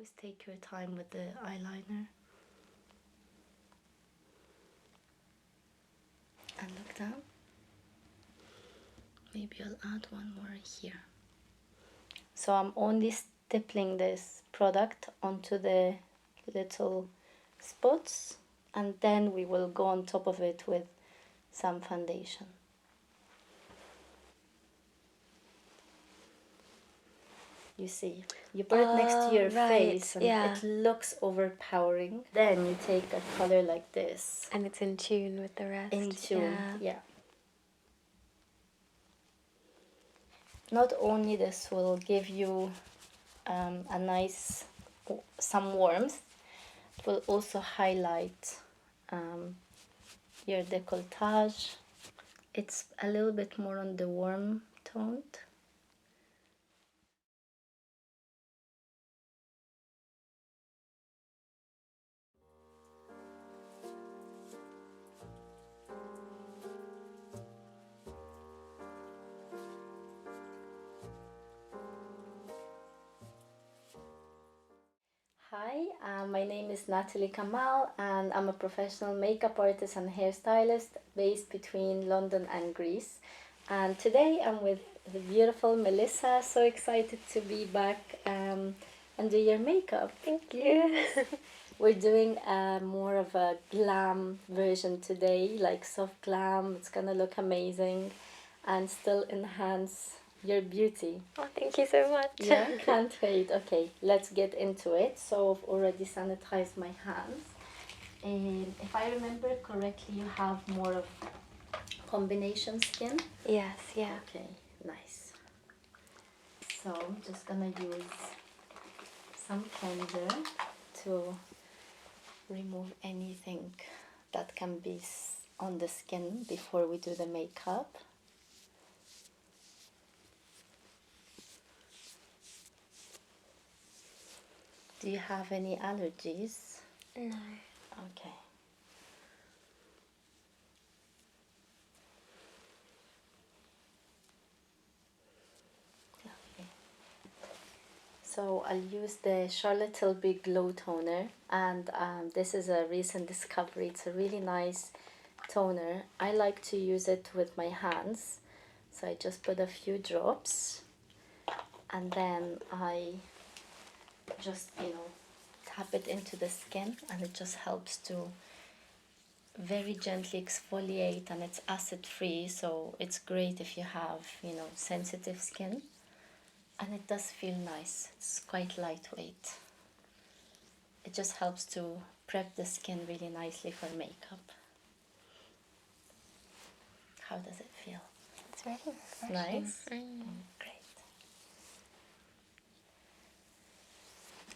Always take your time with the eyeliner. And look down. Maybe I'll add one more here. So I'm only stippling this product onto the little spots, and then we will go on top of it with some foundation. You see, you put it next to your face and it looks overpowering. Then you take a color like this. And it's in tune with the rest. In tune, yeah. Not only this will give you a nice, some warmth, it will also highlight your décolletage. It's a little bit more on the warm toned. Hi, my name is Natalie Kamal and I'm a professional makeup artist and hairstylist based between London and Greece. And today I'm with the beautiful Melissa. So excited to be back and do your makeup. Thank you. We're doing more of a glam version today, like soft glam. It's gonna look amazing and still enhance your beauty. Oh, thank you so much. Yeah, can't wait. Okay, let's get into it. So I've already sanitized my hands. And if I remember correctly, you have more of combination skin. Yes, yeah. Okay, nice. So I'm just gonna use some cleanser to remove anything that can be on the skin before we do the makeup. Do you have any allergies? No. Okay. Lovely. So I'll use the Charlotte Tilbury Glow Toner, and this is a recent discovery. It's a really nice toner. I like to use it with my hands. So I just put a few drops and then I just, tap it into the skin, and it just helps to very gently exfoliate, and it's acid free, so it's great if you have, sensitive skin. And it does feel nice. It's quite lightweight. It just helps to prep the skin really nicely for makeup. How does it feel? It's very refreshing. Nice? Great.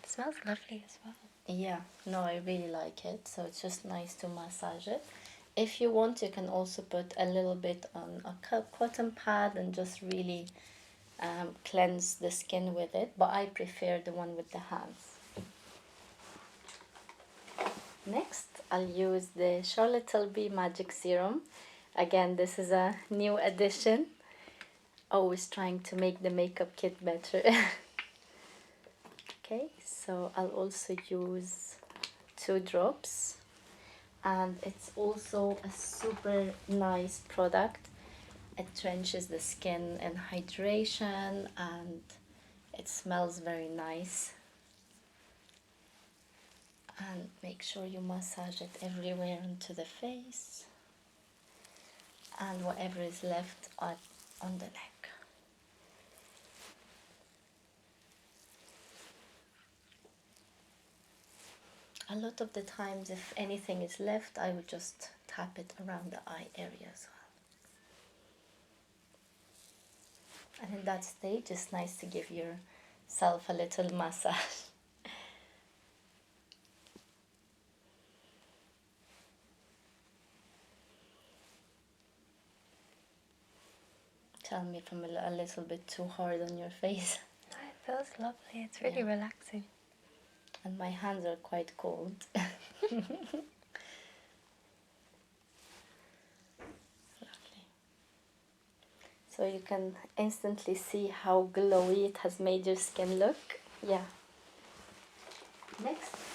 It smells lovely as well. Yeah, no, I really like it. So it's just nice to massage it. If you want, you can also put a little bit on a cotton pad and just really cleanse the skin with it. But I prefer the one with the hands. Next, I'll use the Charlotte Tilbury Magic Serum. Again, this is a new addition. Always trying to make the makeup kit better. Okay, so I'll also use 2 drops. And it's also a super nice product. It trenches the skin in hydration and it smells very nice. And make sure you massage it everywhere onto the face and whatever is left on the neck. A lot of the times, if anything is left, I will just tap it around the eye area as well. And in that stage, it's nice to give yourself a little massage. Tell me if I'm a little bit too hard on your face. No, it feels lovely. It's really relaxing. And my hands are quite cold. Lovely. So you can instantly see how glowy it has made your skin look. Yeah.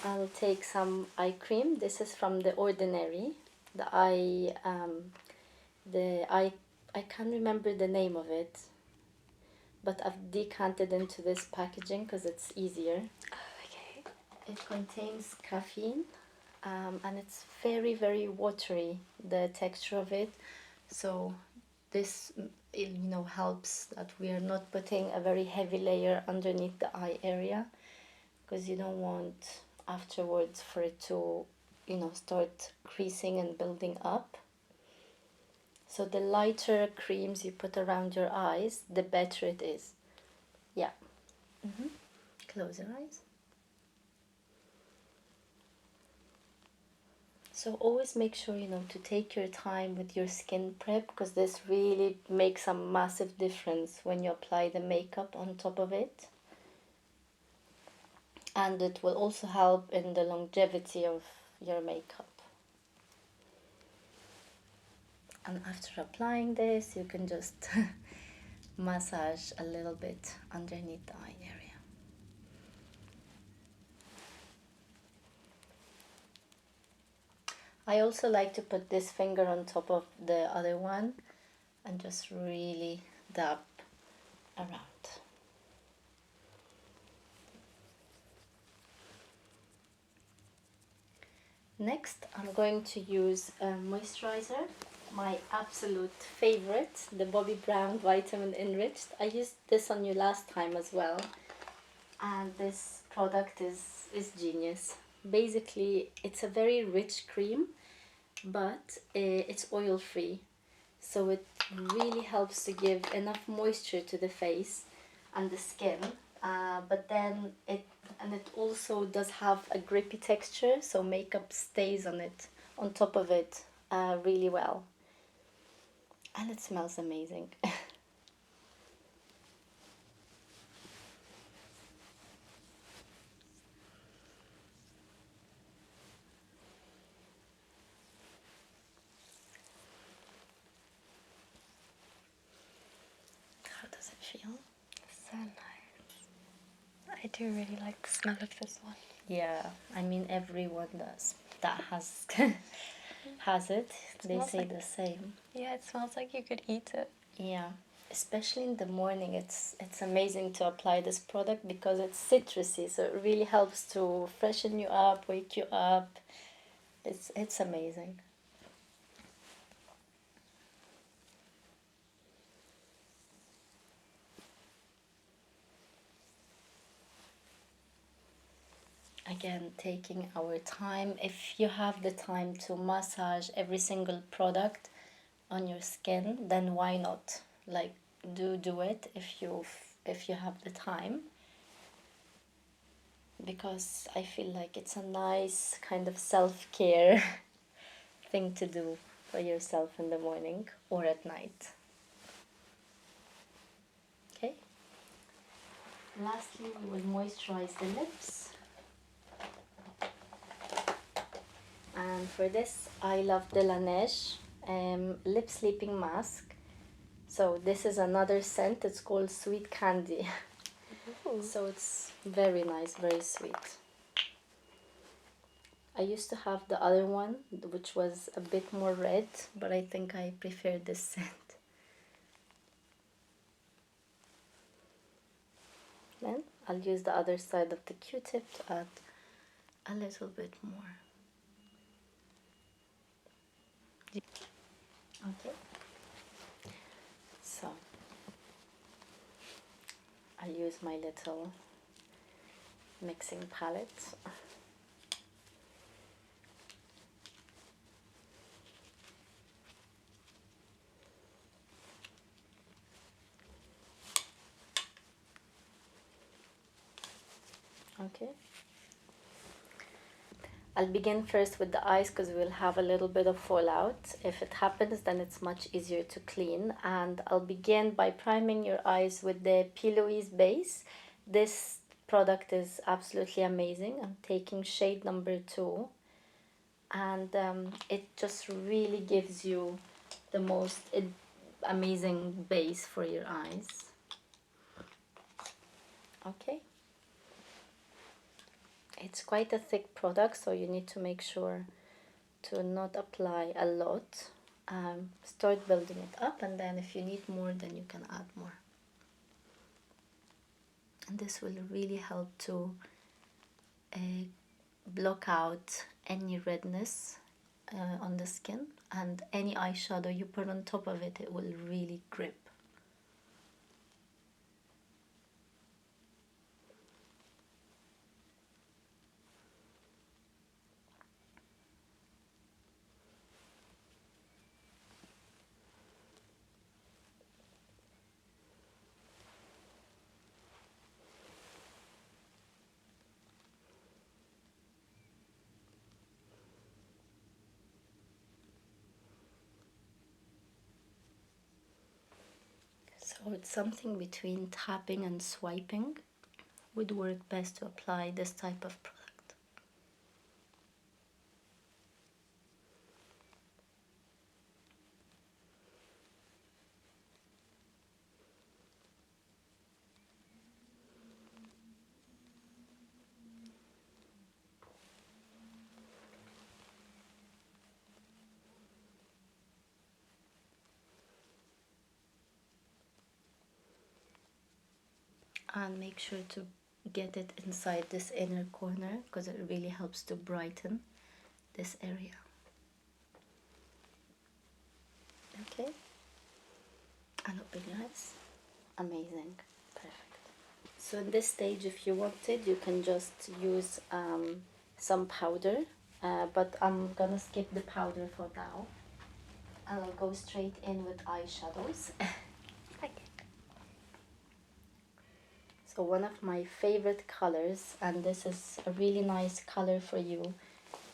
I'll take some eye cream. This is from The Ordinary. The eye, I can't remember the name of it, but I've decanted into this packaging because it's easier. Okay. It contains caffeine, and it's very, very watery, the texture of it. So this, helps that we are not putting a very heavy layer underneath the eye area, because you don't want afterwards for it to, start creasing and building up. So the lighter creams you put around your eyes, the better it is. Yeah. Close your eyes. So always make sure, to take your time with your skin prep, because this really makes a massive difference when you apply the makeup on top of it. And it will also help in the longevity of your makeup. And after applying this, you can just massage a little bit underneath the eye area. I also like to put this finger on top of the other one and just really dab around. Next, I'm going to use a moisturizer, my absolute favorite, the Bobbi Brown Vitamin Enriched. I used this on you last time as well, and this product is genius. Basically, it's a very rich cream, but it's oil free, so it really helps to give enough moisture to the face and the skin, but then it also does have a grippy texture, so makeup stays on top of it really well, and it smells amazing. How does it feel? So nice. I do really like the smell of this one. Yeah, I mean everyone does that has has it. They smells say like- the same. Yeah, it smells like you could eat it. Yeah, especially in the morning, it's amazing to apply this product because it's citrusy, so it really helps to freshen you up, wake you up. It's amazing. Again, taking our time. If you have the time to massage every single product on your skin, then why not? Like, do it if you have the time, because I feel like it's a nice kind of self-care thing to do for yourself in the morning or at night. Okay. Lastly, we will moisturize the lips. And for this, I love the Laneige lip sleeping mask. So this is another scent. It's called Sweet Candy. So it's very nice, very sweet. I used to have the other one, which was a bit more red, but I think I prefer this scent. Then I'll use the other side of the Q-tip to add a little bit more. Okay. So I'll use my little mixing palette. Okay. I'll begin first with the eyes because we'll have a little bit of fallout. If it happens, then it's much easier to clean. And I'll begin by priming your eyes with the P. Louise base. This product is absolutely amazing. I'm taking shade number 2. And it just really gives you the most amazing base for your eyes. Okay. It's quite a thick product, so you need to make sure to not apply a lot. Start building it up, and then if you need more, then you can add more. And this will really help to block out any redness on the skin, and any eyeshadow you put on top of it, it will really grip. So it's something between tapping and swiping would work best to apply this type of product. And make sure to get it inside this inner corner, because it really helps to brighten this area. Okay, and open your eyes. Amazing, perfect. So in this stage, if you wanted, you can just use some powder, but I'm gonna skip the powder for now. I'll go straight in with eyeshadows. So one of my favorite colors, and this is a really nice color for you,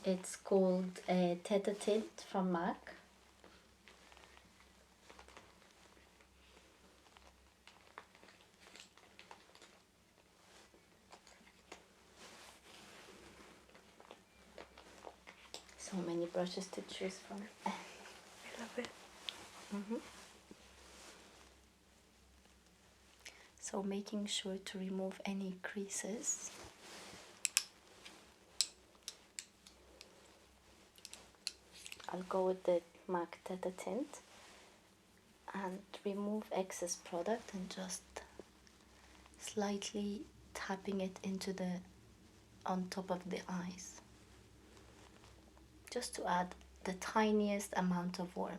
it's called Tete Tint from MAC. So many brushes to choose from. I love it. So making sure to remove any creases. I'll go with the MAC Tete Tint and remove excess product and just slightly tapping it into the on top of the eyes, just to add the tiniest amount of warmth.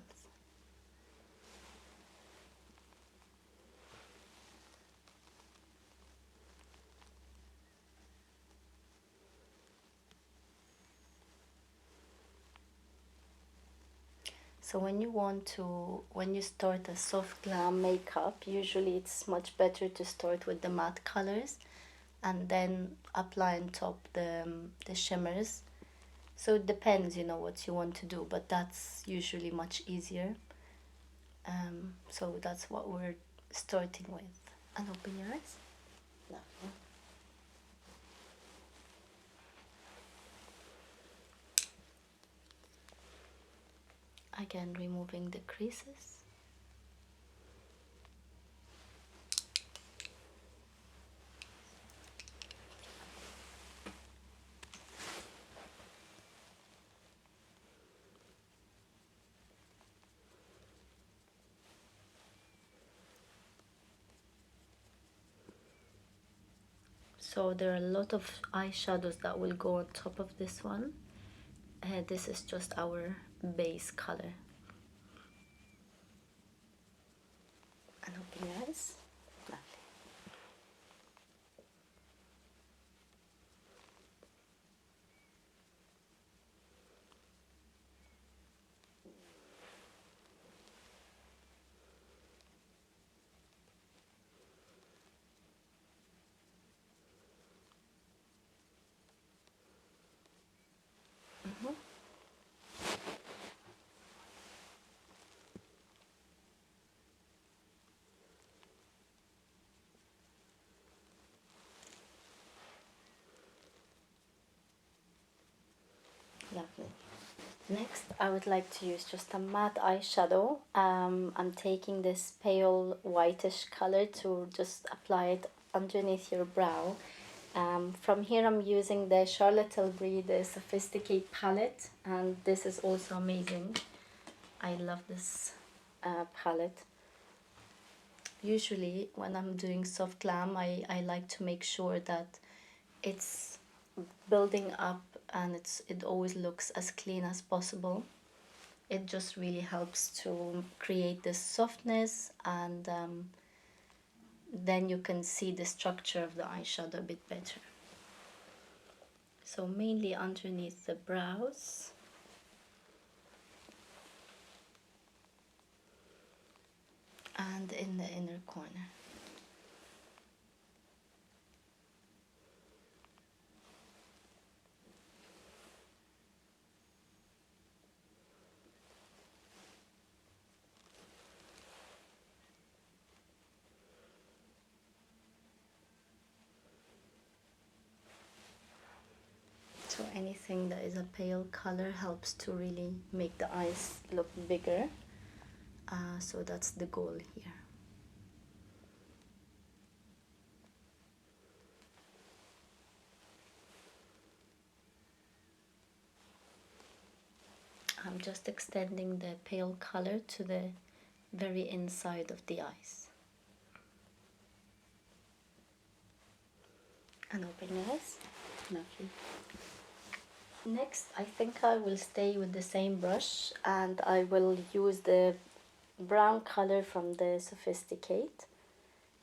So when you start a soft glam makeup, usually it's much better to start with the matte colors and then apply on top the shimmers. So it depends, what you want to do, but that's usually much easier. So that's what we're starting with. And open your eyes. Lovely. Again, removing the creases. So there are a lot of eyeshadows that will go on top of this one. This is just our base color. And open your eyes. Lovely. Lovely. Next, I would like to use just a matte eyeshadow. I'm taking this pale whitish color to just apply it underneath your brow. From here I'm using the Charlotte Tilbury, the Sophisticate palette, and this is also amazing. I love this palette. Usually when I'm doing soft glam, I like to make sure that it's building up and it always looks as clean as possible. It just really helps to create this softness, and then you can see the structure of the eyeshadow a bit better. So mainly underneath the brows. And in the inner corner. So anything that is a pale color helps to really make the eyes look bigger. So that's the goal here. I'm just extending the pale color to the very inside of the eyes. And open your eyes. Lovely. Next, I think I will stay with the same brush, and I will use the brown color from the Sophisticate,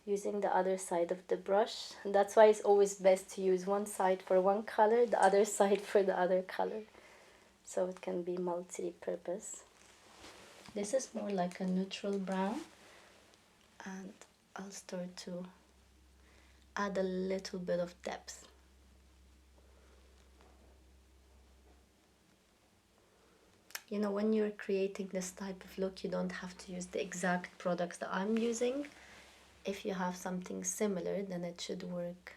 using the other side of the brush. And that's why it's always best to use one side for one color, the other side for the other color, so it can be multi-purpose. This is more like a neutral brown, and I'll start to add a little bit of depth. You know, when you're creating this type of look, you don't have to use the exact products that I'm using. If you have something similar, then it should work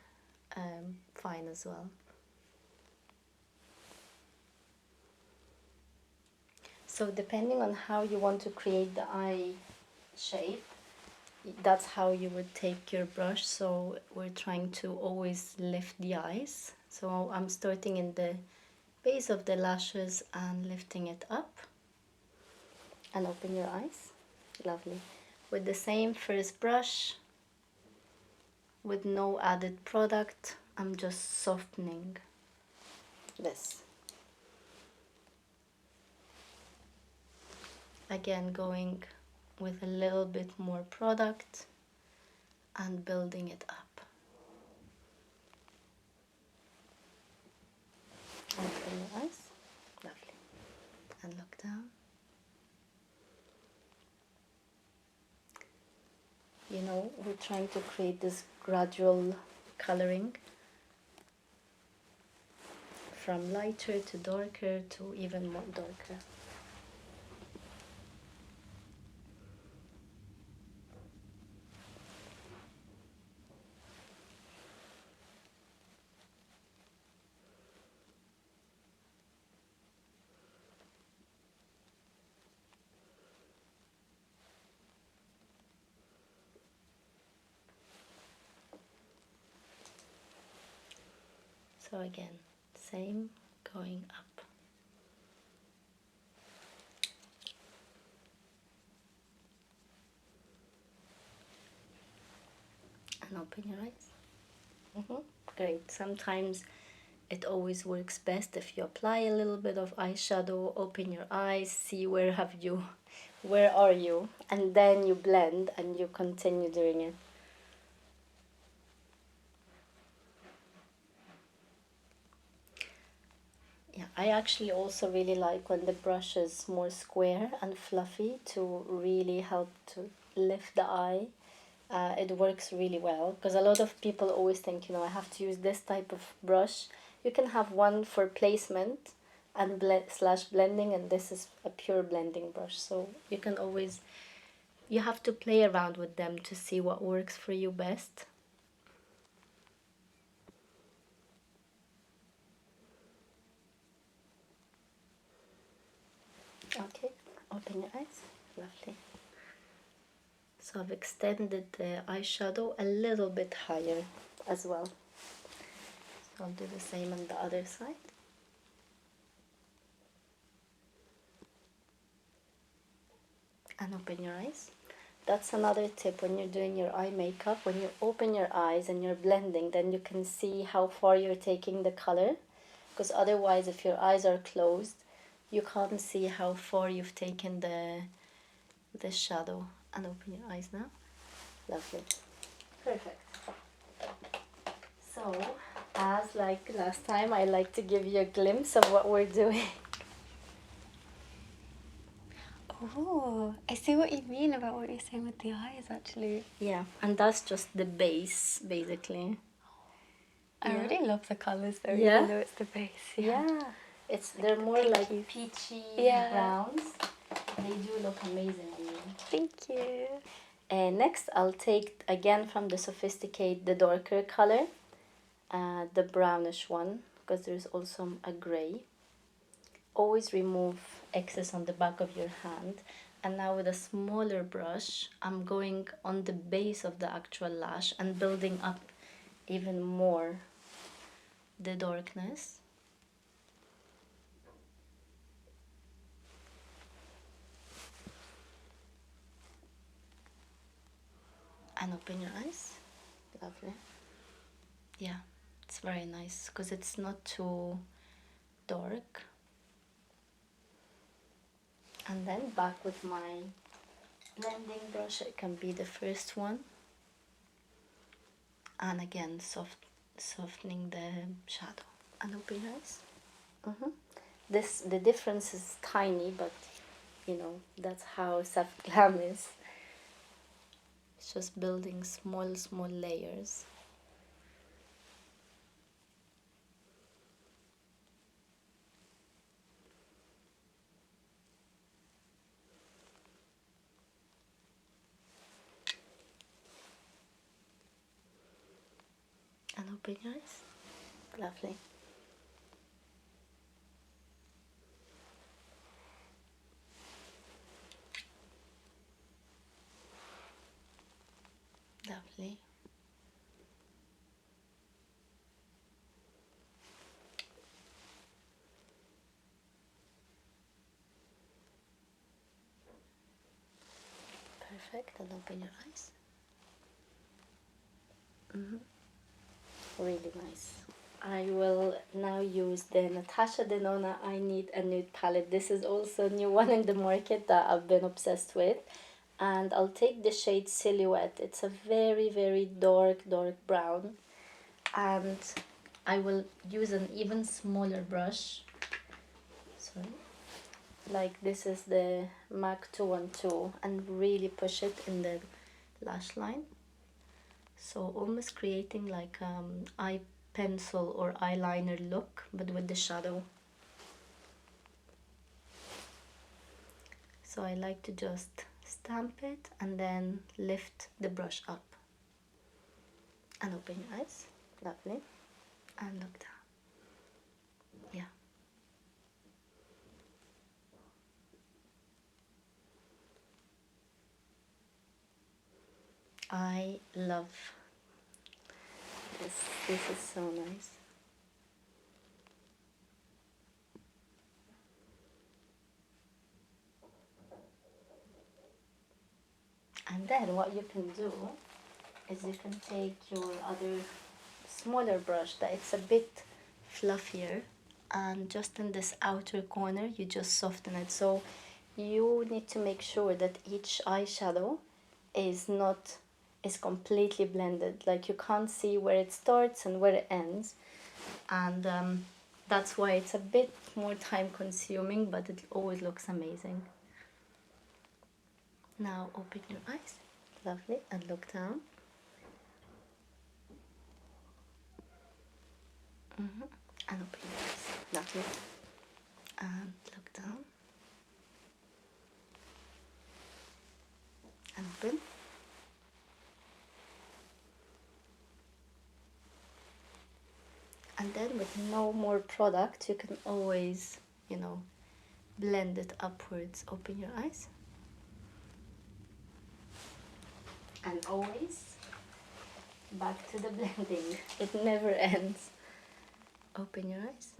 fine as well. So depending on how you want to create the eye shape, that's how you would take your brush. So we're trying to always lift the eyes. So I'm starting in the base of the lashes and lifting it up. And open your eyes. Lovely. With the same first brush, with no added product, I'm just softening this. Again, going with a little bit more product and building it up. Open your eyes. Lovely. And look down. You know, we're trying to create this gradual coloring from lighter to darker to even more darker. So again, same, going up. And open your eyes. Great. Sometimes it always works best if you apply a little bit of eyeshadow, open your eyes, see where are you, and then you blend and you continue doing it. Yeah, I actually also really like when the brush is more square and fluffy to really help to lift the eye. It works really well because a lot of people always think, you know, I have to use this type of brush. You can have one for placement and slash blending, and this is a pure blending brush. So you can always, you have to play around with them to see what works for you best. Okay, open your eyes. Lovely. So I've extended the eyeshadow a little bit higher as well. I'll do the same on the other side. And open your eyes. That's another tip when you're doing your eye makeup. When you open your eyes and you're blending, then you can see how far you're taking the color. Because otherwise, if your eyes are closed, you can't see how far you've taken the shadow. And open your eyes now. Lovely. Perfect. So, as like last time, I like to give you a glimpse of what we're doing. Oh, I see what you mean about what you're saying with the eyes, actually. Yeah, and that's just the base, basically. I Yeah. really love the colours though, Yeah? even though it's the base. Yeah, they're the more like pinkies. peachy Yeah. browns. They do look amazing on you. Thank you. Next, I'll take again from the Sophisticate the darker color, the brownish one, because there's also a gray. Always remove excess on the back of your hand. And now with a smaller brush, I'm going on the base of the actual lash and building up even more the darkness. And open your eyes. Lovely. Yeah, it's very nice because it's not too dark. And then back with my blending brush, it can be the first one. And again, softening the shadow. And open your eyes. The difference is tiny, but you know, that's how Glam is. It's just building small layers. And open your eyes. Lovely. Lovely. Perfect. And open your eyes. Really nice. I will now use the Natasha Denona I Need a Nude palette. This is also a new one in the market that I've been obsessed with. And I'll take the shade Silhouette. It's a very dark brown. And I will use an even smaller brush. Sorry. Like this is the MAC 212 and really push it in the lash line. So almost creating like eye pencil or eyeliner look, but with the shadow. So I like to just stamp it and then lift the brush up. And open your eyes. Lovely. And look down. Yeah. I love this. This is so nice. And then what you can do is you can take your other smaller brush that it's a bit fluffier, and just in this outer corner you just soften it. So you need to make sure that each eyeshadow is completely blended. Like you can't see where it starts and where it ends, and that's why it's a bit more time consuming, but it always looks amazing. Now open your eyes. Lovely. And look down. And open your eyes. Lovely. And look down. And open. And then with no more product, you can always, you know, blend it upwards. Open your eyes. And always back to the blending. It never ends. Open your eyes.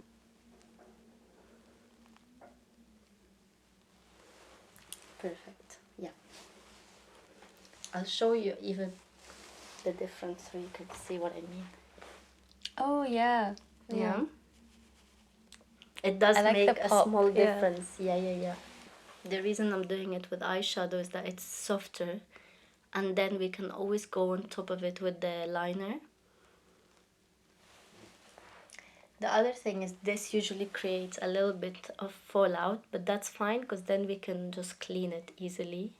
Perfect. Yeah. I'll show you even the difference so you can see what I mean. Oh yeah. Yeah. It does I like make the a pop, small yeah. difference. Yeah. The reason I'm doing it with eyeshadow is that it's softer, and then we can always go on top of it with the liner. The other thing is this usually creates a little bit of fallout, but that's fine because then we can just clean it easily.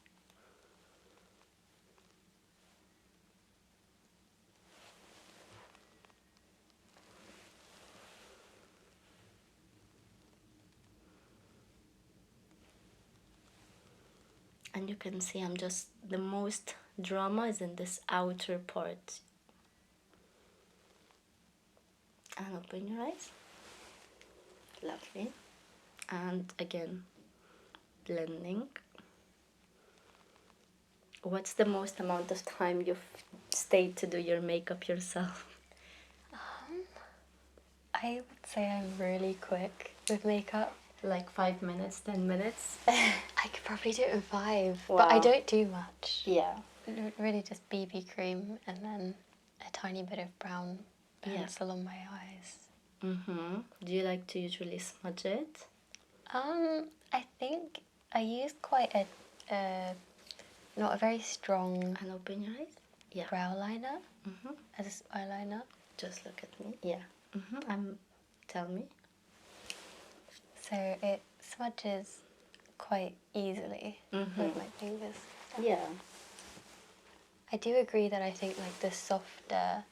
And you can see I'm just, the most drama is in this outer part. And open your eyes. Lovely. And again, blending. What's the most amount of time you've stayed to do your makeup yourself? I would say I'm really quick with makeup. Like 5 minutes, 10 minutes? I could probably do it in 5, Wow. but I don't do much. Yeah. Really just BB cream and then a tiny bit of brown Yeah. pencil on my eyes. Do you like to usually smudge it? I think I use quite a not a very strong And open your eyes? Yeah. brow liner as eyeliner. Just look at me. Yeah. Tell me. So it smudges quite easily with my fingers. Yeah. I do agree that I think like the softer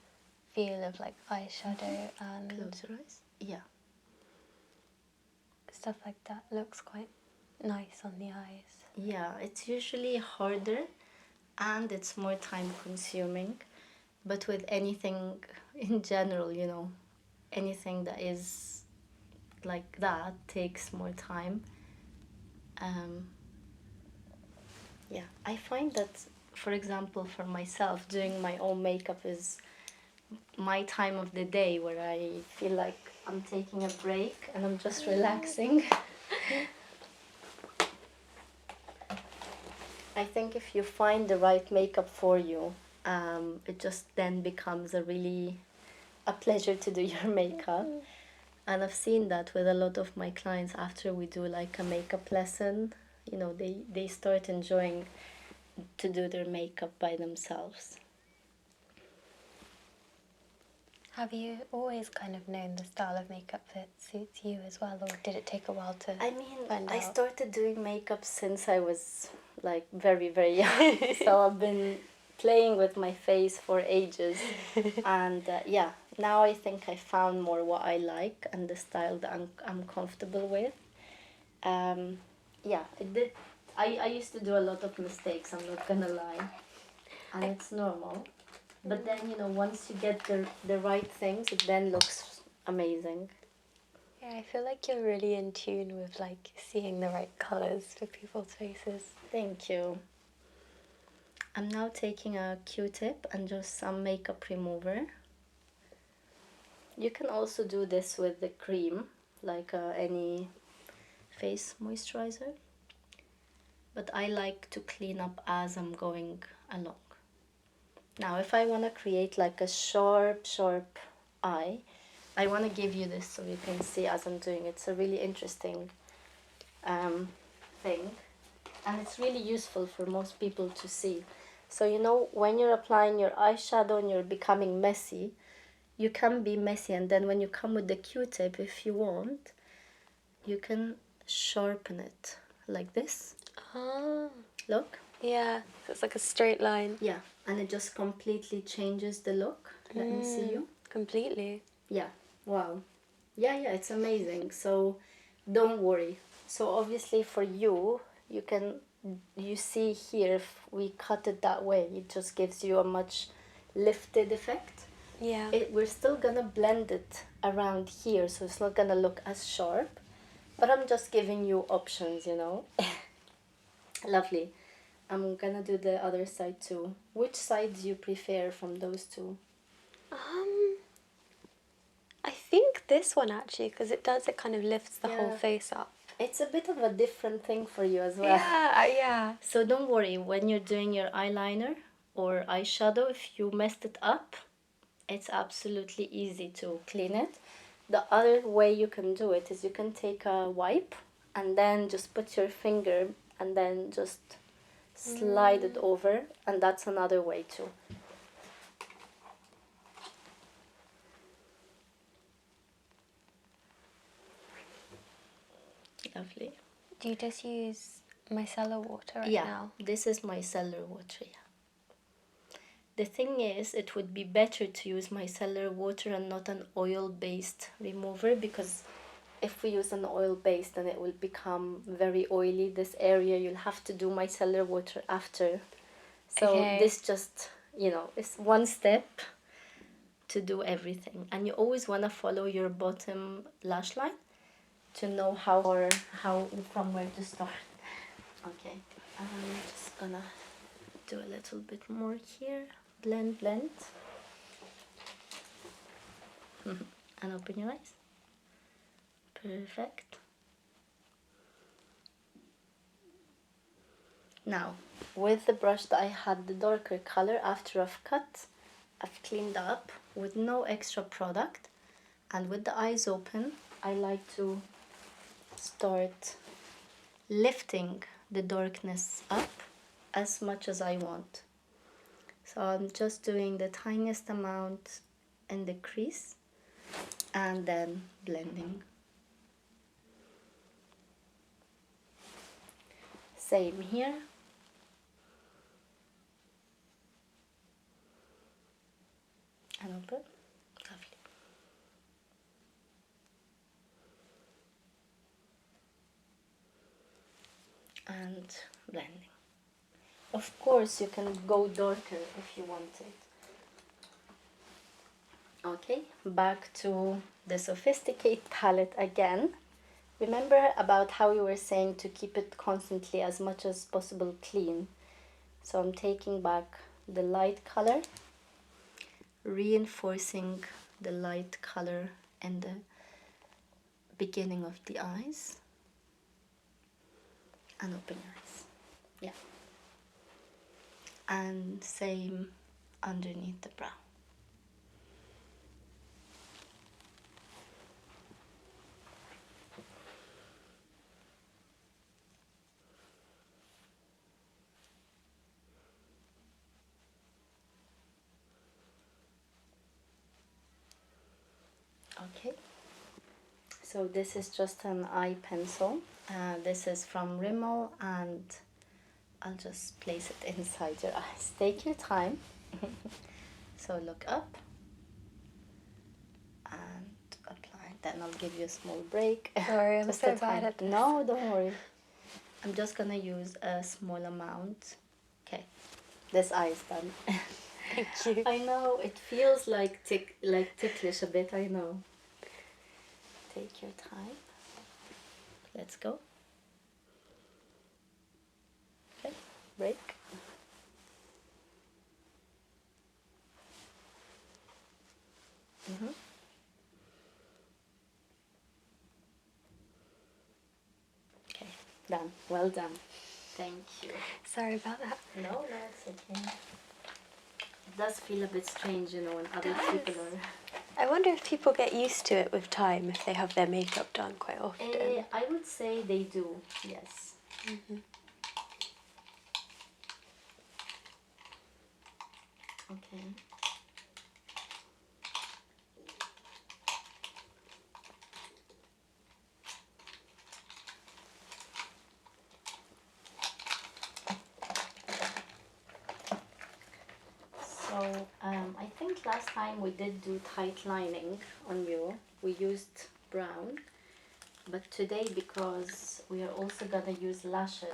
feel of like eyeshadow and Close your eyes. Yeah. stuff like that looks quite nice on the eyes. Yeah, it's usually harder and it's more time consuming. But with anything in general, you know, anything that is like that takes more time. Yeah, I find that, for example, for myself, doing my own makeup is my time of the day where I feel like I'm taking a break and I'm just relaxing. I think if you find the right makeup for you, it just then becomes a pleasure to do your makeup. And I've seen that with a lot of my clients after we do like a makeup lesson, you know, they start enjoying to do their makeup by themselves. Have you always kind of known the style of makeup that suits you as well, or did it take a while to I mean, find I out? started doing makeup since I was like very, very young. So I've been playing with my face for ages. And yeah, now I think I found more what I like and the style that I'm comfortable with. Yeah, it did. I used to do a lot of mistakes, I'm not gonna lie. And it's normal. But then, you know, once you get the right things, it then looks amazing. Yeah, I feel like you're really in tune with like seeing the right colours for people's faces. Thank you. I'm now taking a Q-tip and just some makeup remover. You can also do this with the cream, like any face moisturizer. But I like to clean up as I'm going along. Now, if I want to create like a sharp eye, I want to give you this so you can see as I'm doing it. It's a really interesting thing. And it's really useful for most people to see. So, you know, when you're applying your eyeshadow and you're becoming messy, you can be messy. And then when you come with the Q-tip, if you want, you can sharpen it like this. Oh. Look. Yeah, so it's like a straight line. Yeah, and it just completely changes the look. Let me see you. Completely. Yeah, wow. Yeah, it's amazing. So don't worry. So obviously for you, you see here, if we cut it that way, it just gives you a much lifted effect. Yeah. We're still gonna blend it around here, so it's not gonna look as sharp. But I'm just giving you options, you know. Lovely. I'm gonna do the other side too. Which side do you prefer from those two? I think this one actually, because it kind of lifts the whole Yeah. face up. It's a bit of a different thing for you as well. Yeah. So don't worry, when you're doing your eyeliner or eyeshadow, if you messed it up, it's absolutely easy to clean it. The other way you can do it is you can take a wipe and then just put your finger and then just slide it over, and that's another way too. Lovely. Do you just use micellar water right Yeah, now? this is micellar water, yeah. The thing is, it would be better to use micellar water and not an oil-based remover, because if we use an oil-based, then it will become very oily. This area, you'll have to do micellar water after. So Okay. this just, is one step to do everything. And you always want to follow your bottom lash line to know how from where to start. Okay, I'm just gonna do a little bit more here. Blend. And open your eyes. Perfect. Now, with the brush that I had the darker color, after I've cut, I've cleaned up with no extra product, and with the eyes open, I like to start lifting the darkness up as much as I want. So I'm just doing the tiniest amount in the crease and then blending. Same here. And open. Lovely. And blending. Of course, you can go darker if you want it. Okay, back to the Sophisticate palette again. Remember about how we were saying to keep it constantly as much as possible clean. So I'm taking back the light color, reinforcing the light color in the beginning of the eyes, and open your eyes. Yeah. And same underneath the brow. Okay, so this is just an eye pencil. This is from Rimmel, and I'll just place it inside your eyes. Take your time. So look up and apply. Then I'll give you a small break. Sorry, I'm Just so a bad tiny- at this. No, don't worry. I'm just gonna use a small amount. Okay, this eye is done. Thank you. I know it feels like ticklish a bit. I know. Take your time. Let's go. Okay, break. Okay, done. Well done. Thank you. Sorry about that. No, it's okay. It does feel a bit strange, when other people are. I wonder if people get used to it with time if they have their makeup done quite often. I would say they do, yes. Okay. So I think last time we did do tight lining on you. We used brown, but today, because we are also gonna use lashes,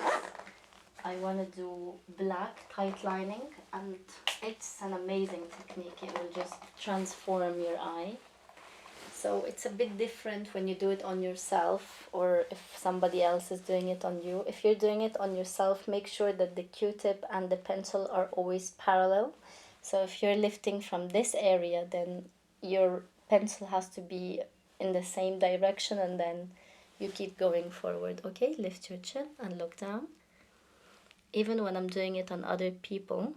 I want to do black tight lining, and it's an amazing technique. It will just transform your eye. So it's a bit different when you do it on yourself or if somebody else is doing it on you. If you're doing it on yourself, make sure that the Q-tip and the pencil are always parallel. So if you're lifting from this area, then your pencil has to be in the same direction, and then you keep going forward. Okay, lift your chin and look down. Even when I'm doing it on other people,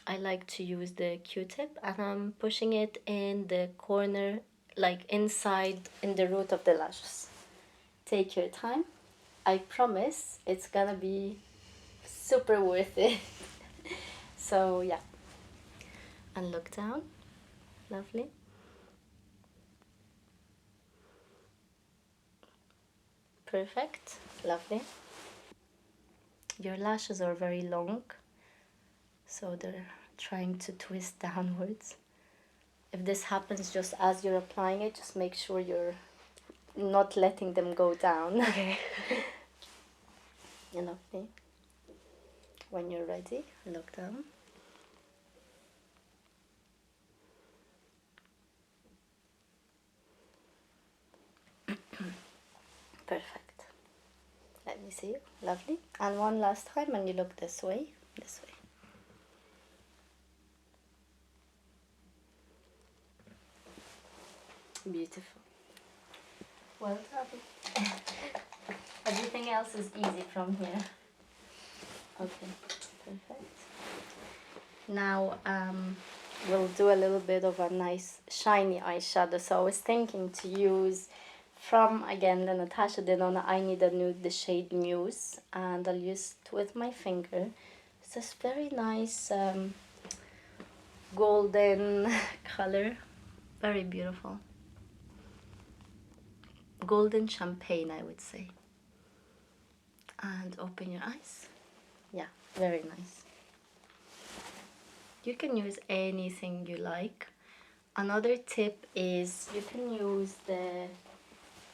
I like to use the Q-tip, and I'm pushing it in the corner, like inside in the root of the lashes. Take your time. I promise it's gonna be super worth it. So yeah, and look down. Lovely. Perfect. Lovely. Your lashes are very long, so they're trying to twist downwards. If this happens just as you're applying it, just make sure you're not letting them go down. Okay. Lovely. When you're ready, look down. Perfect. Let me see you. Lovely. And one last time, and you look this way. This way. Beautiful. Well done. Everything else is easy from here. Okay, perfect. Now we'll do a little bit of a nice shiny eyeshadow. So I was thinking to use from, again, the Natasha Denona I Need a Nude, the shade Muse. And I'll use it with my finger. It's this very nice golden color. Very beautiful. Golden champagne, I would say. And open your eyes. Yeah, very nice. You can use anything you like. Another tip is you can use the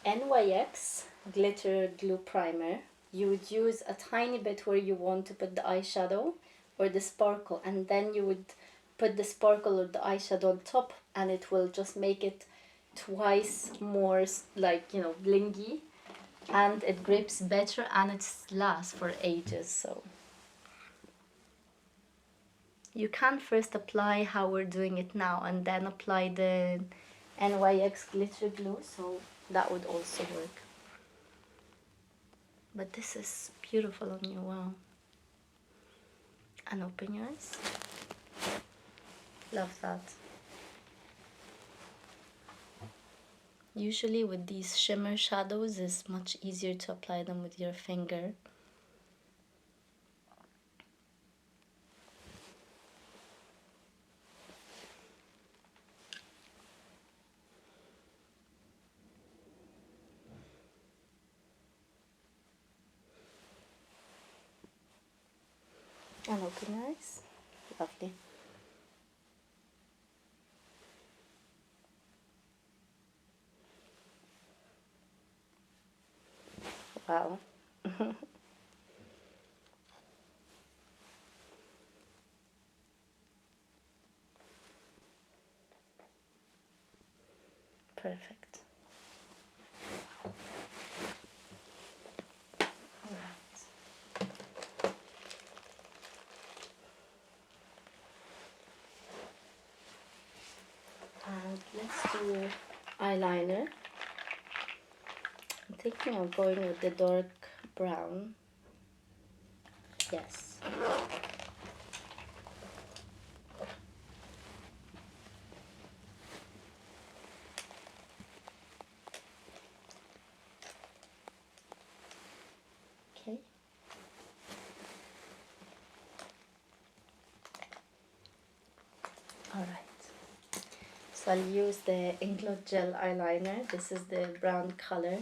NYX glitter glue primer. You would use a tiny bit where you want to put the eyeshadow or the sparkle, and then you would put the sparkle or the eyeshadow on top, and it will just make it twice more like, you know, blingy, and it grips better and it lasts for ages. So you can first apply how we're doing it now and then apply the NYX glitter glue, so that would also work. But this is beautiful on you, wow. And open your eyes. Love that. Usually with these shimmer shadows, it's much easier to apply them with your finger. And open your eyes. Lovely. Wow. Perfect. Alright. And let's do eyeliner. I'm thinking of going with the dark brown. Yes. Okay. Alright. So I'll use the Inkblot gel eyeliner. This is the brown color.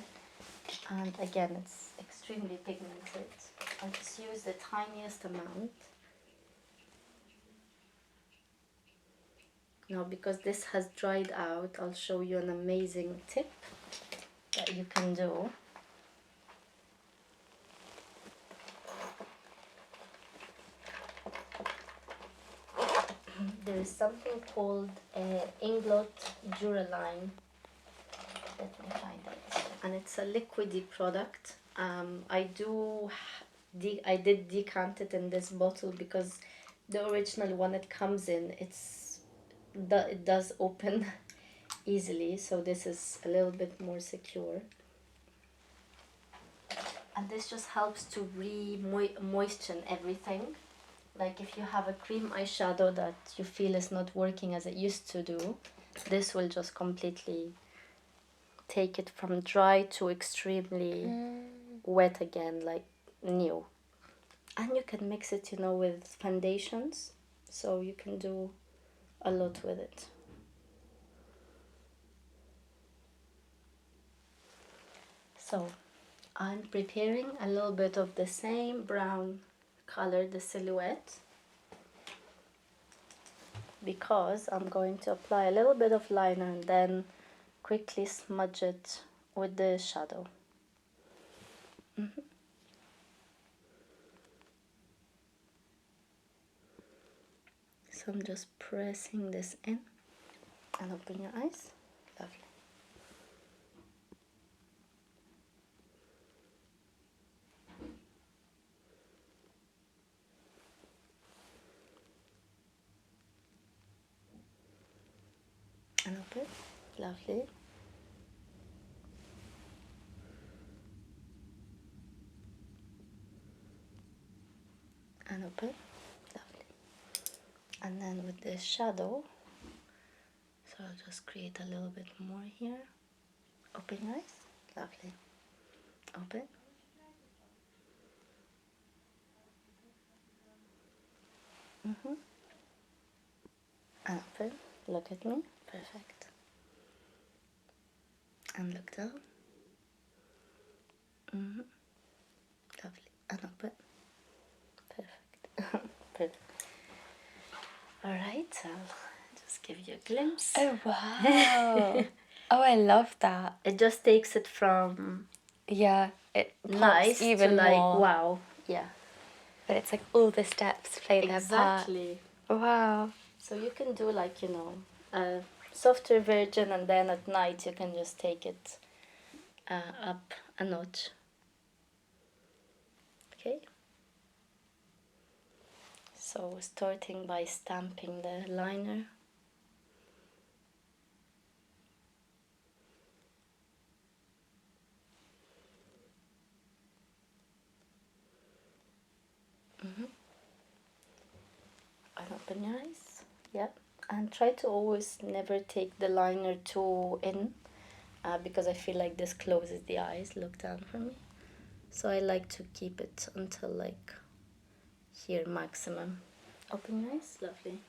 And again, it's extremely pigmented. I'll just use the tiniest amount. Now, because this has dried out, I'll show you an amazing tip that you can do. There is something called Inkblot Duraline. Let me find it. And it's a liquidy product. I did decant it in this bottle because the original one it comes in, it does open easily, so this is a little bit more secure. And this just helps to moisten everything. Like if you have a cream eyeshadow that you feel is not working as it used to do, this will just completely take it from dry to extremely wet again, like new. And you can mix it, you know, with foundations, so you can do a lot with it. So I'm preparing a little bit of the same brown color, the silhouette, because I'm going to apply a little bit of liner and then quickly smudge it with the shadow. So I'm just pressing this in and open your eyes. Lovely. And open. Lovely. And open. Lovely. And then with the shadow, so I'll just create a little bit more here. Open your eyes. Lovely. Open. And open. Look at me. Perfect. And look down. Lovely. And open. Perfect. Perfect. Alright, I'll just give you a glimpse. Oh, wow. Oh, I love that. It just takes it from Yeah, it nice pops even to like, more. wow. Yeah. But it's like all the steps play their part. Exactly. Wow. So you can do like, you know, a softer version, and then at night you can just take it up a notch. Okay. So starting by stamping the liner. And open your eyes. Yep. And try to always never take the liner too in, because I feel like this closes the eyes. Look down for me. So I like to keep it until like here maximum. Open your eyes. Lovely.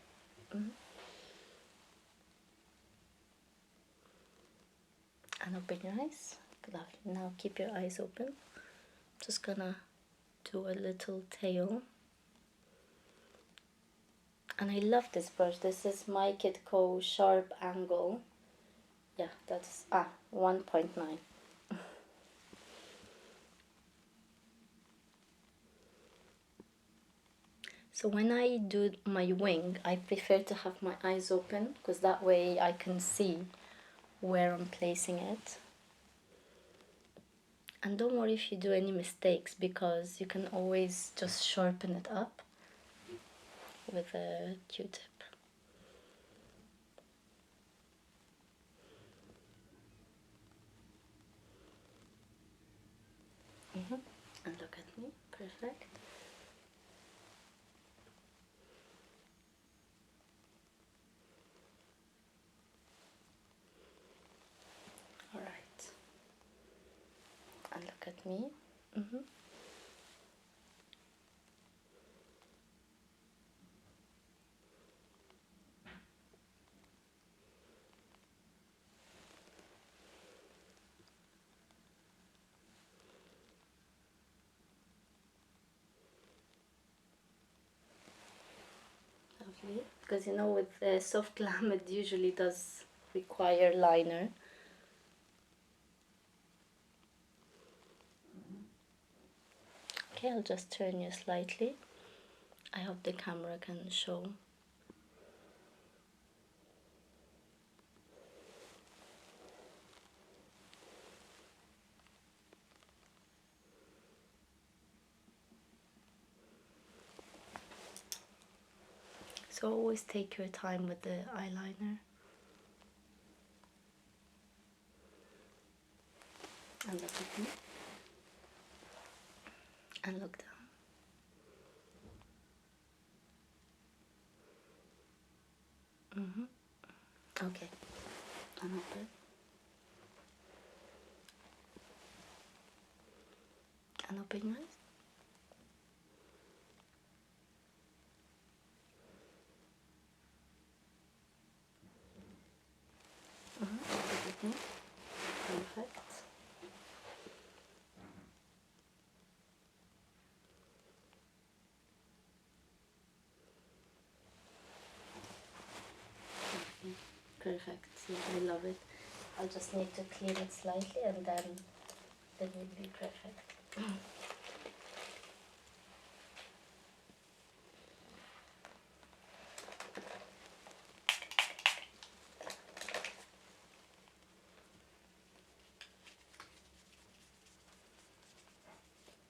And open your eyes. Lovely. Now keep your eyes open. Just gonna do a little tail. And I love this brush. This is my Kitco Sharp Angle. Yeah, that's 1.9. So when I do my wing, I prefer to have my eyes open, because that way I can see where I'm placing it. And don't worry if you do any mistakes, because you can always just sharpen it up with a Q-tip. And look at me. Perfect. All right. And look at me. Lovely. Because you know, with soft glam, it usually does require liner. Okay, I'll just turn you slightly. I hope the camera can show. So always take your time with the eyeliner. And look at me. And look down. Okay. And open. And open your eyes. Look at me. Perfect. Perfect. Yeah, I love it. I'll just need to clean it slightly and then it will be perfect.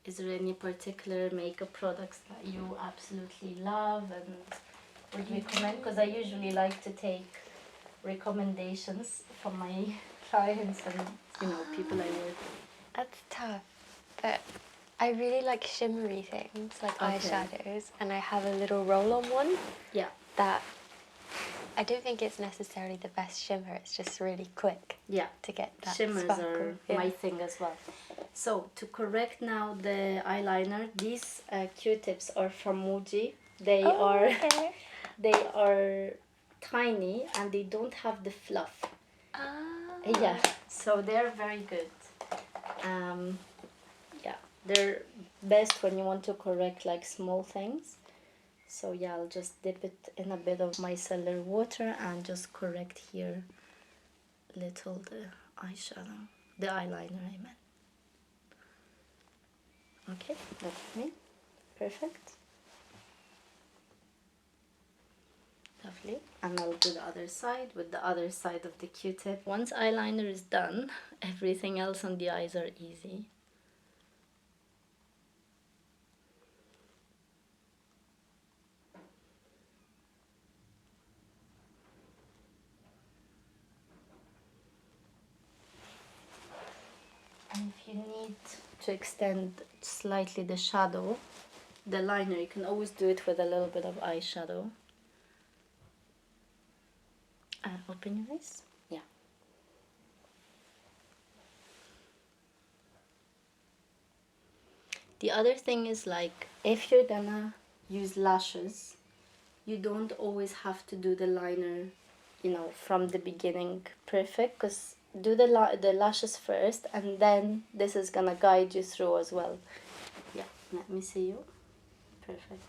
Is there any particular makeup products that you absolutely love and would recommend? Because I usually like to take recommendations from my clients and people I work with. That's tough, but I really like shimmery things, like Okay. eyeshadows, and I have a little roll-on one Yeah. that I don't think it's necessarily the best shimmer, it's just really quick Yeah. to get that Shimmers sparkle. are my thing as well. So to correct now the eyeliner, these Q-tips are from Muji. They they are tiny and they don't have the fluff. Yeah, so they're very good. Yeah, they're best when you want to correct like small things. So yeah, I'll just dip it in a bit of micellar water and just correct here little the eyeshadow, the eyeliner I meant. Okay, look at me. Perfect. Lovely. And I'll do the other side with the other side of the Q-tip. Once eyeliner is done, everything else on the eyes are easy. And if you need to extend slightly the shadow, the liner, you can always do it with a little bit of eyeshadow. Open your eyes. Yeah. The other thing is, like, if you're gonna use lashes, you don't always have to do the liner, from the beginning perfect, because do the lashes first and then this is gonna guide you through as well. Yeah, let me see you. Perfect.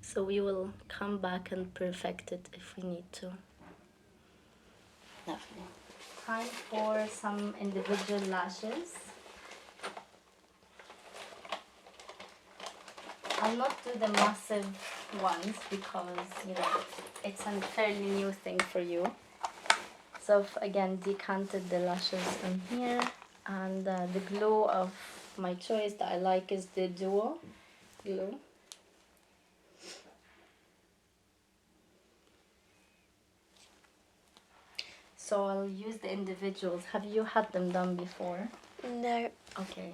So we will come back and perfect it if we need to. Lovely. Time for some individual lashes. I'll not do the massive ones because, it's a fairly new thing for you. So I've again decanted the lashes in here, and the glue of my choice that I like is the Duo glue. So I'll use the individuals. Have you had them done before? No. Okay.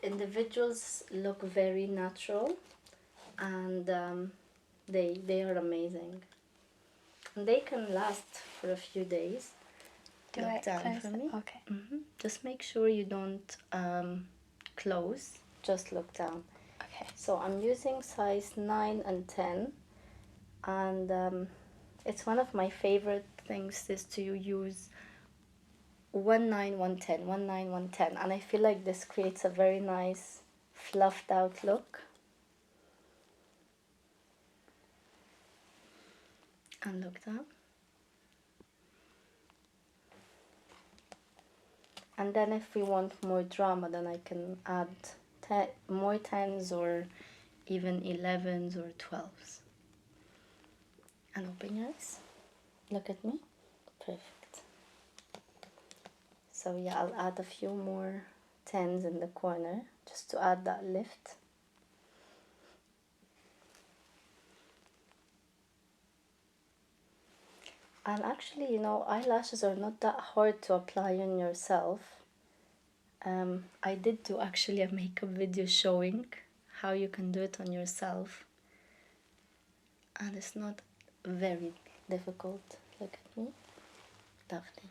Individuals look very natural, and they are amazing. And they can last for a few days. Do Look I down close for them? me. Okay. Just make sure you don't close. Just look down. Okay. So I'm using size 9 and 10, and it's one of my favorite things is to use 1 9 1 10, 1 9 1 10, and I feel like this creates a very nice fluffed out look. And look down. And then if we want more drama, then I can add more 10s or even 11s or 12s. And open your eyes. Look at me. Perfect. So yeah, I'll add a few more 10s in the corner just to add that lift. And actually, you know, eyelashes are not that hard to apply on yourself. I did do actually a makeup video showing how you can do it on yourself. And it's not very difficult. Look at me. Lovely.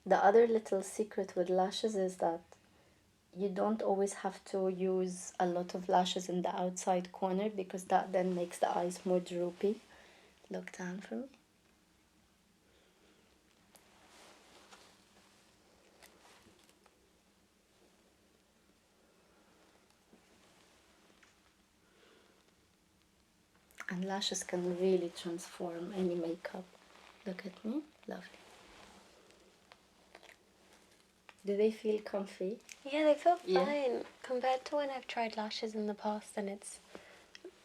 The other little secret with lashes is that you don't always have to use a lot of lashes in the outside corner, because that then makes the eyes more droopy. Look down for me. And lashes can really transform any makeup. Look at me. Lovely. Do they feel comfy? Yeah, they feel Yeah. fine compared to when I've tried lashes in the past, and it's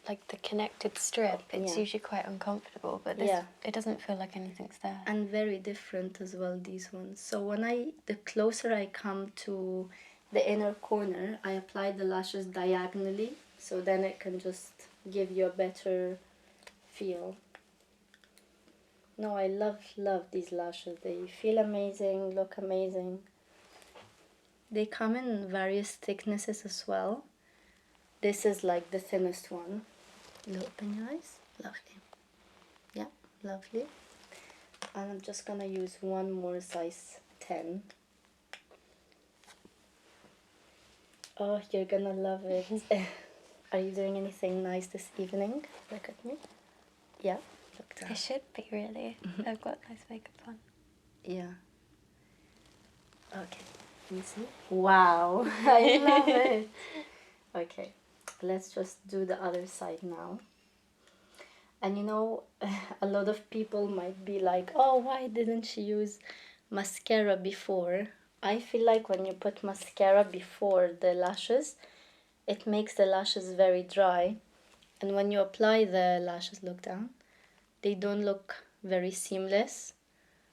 like the connected strip. It's Yeah. usually quite uncomfortable, but this, Yeah. it doesn't feel like anything's there. And very different as well, these ones. So the closer I come to the inner corner, I apply the lashes diagonally, so then it can just give you a better feel. No, I love these lashes. They feel amazing, look amazing. They come in various thicknesses as well. This is like the thinnest one. Open your eyes. Lovely. Yeah, lovely. And I'm just gonna use one more size 10. Oh, you're gonna love it. Are you doing anything nice this evening? Look at me. Yeah, look down. I should be, really. I've got nice makeup on. Yeah. Okay, let me see. Wow, I love it. Okay, let's just do the other side now. And you know, a lot of people might be like, oh, why didn't she use mascara before? I feel like when you put mascara before the lashes, it makes the lashes very dry. And when you apply the lashes, look down, they don't look very seamless.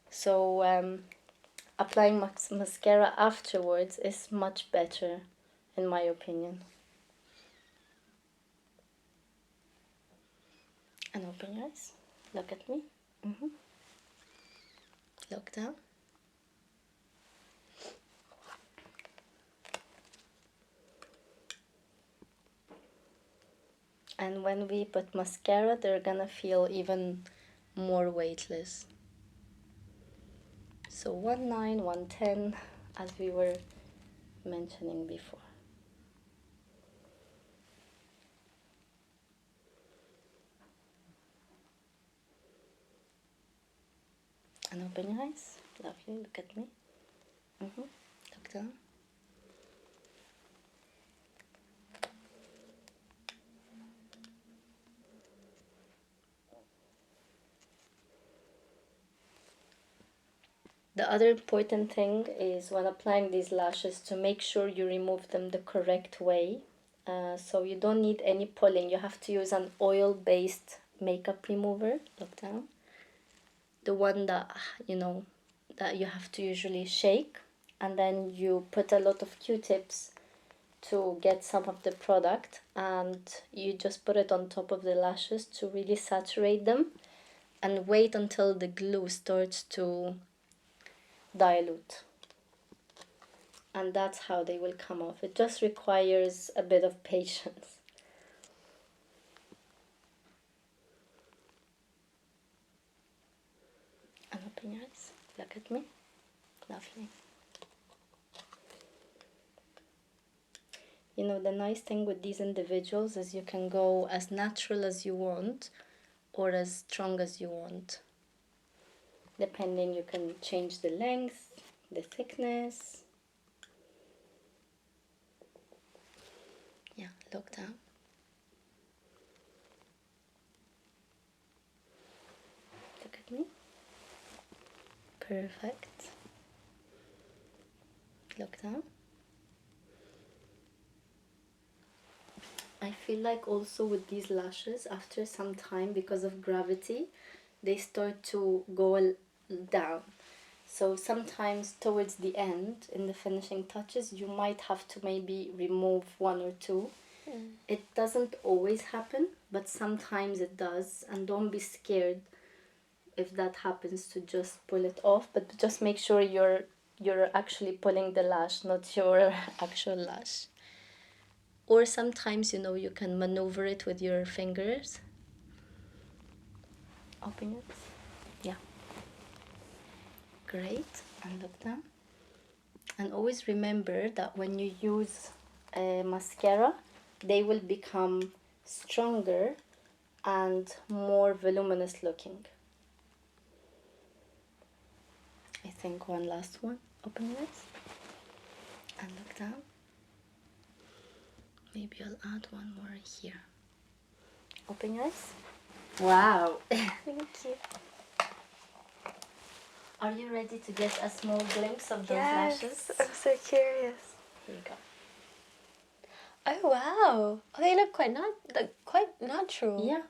So applying mascara afterwards is much better, in my opinion. And open your eyes. Look at me. Look down. And when we put mascara, they're gonna feel even more weightless. So 1/9, 1/10, as we were mentioning before. And open your eyes. Lovely. Look at me. Look down. The other important thing is when applying these lashes to make sure you remove them the correct way. So you don't need any pulling. You have to use an oil-based makeup remover. Look down. The one that, you know, that you have to usually shake. And then you put a lot of Q-tips to get some of the product. And you just put it on top of the lashes to really saturate them. And wait until the glue starts to dilute, and that's how they will come off. It just requires a bit of patience. And open your eyes. Look at me. Lovely. You know, the nice thing with these individuals is you can go as natural as you want or as strong as you want. Depending, you can change the length, the thickness. Yeah, look down. Look at me. Perfect. Look down. I feel like also with these lashes, after some time, because of gravity, they start to go down. So sometimes towards the end, in the finishing touches, you might have to maybe remove one or two. It doesn't always happen, but sometimes it does, and don't be scared if that happens to just pull it off, but just make sure you're actually pulling the lash, not your actual lash. Or sometimes, you know, you can maneuver it with your fingers. Open it. Yeah. Great. And look down. And always remember that when you use a mascara, they will become stronger and more voluminous looking. I think one last one. Open your eyes and look down. Maybe I'll add one more here. Open your eyes. Wow. Thank you. Are you ready to get a small glimpse of those Yes, lashes? I'm so curious. Here you go. Oh wow! Oh, they look quite quite natural. Yeah,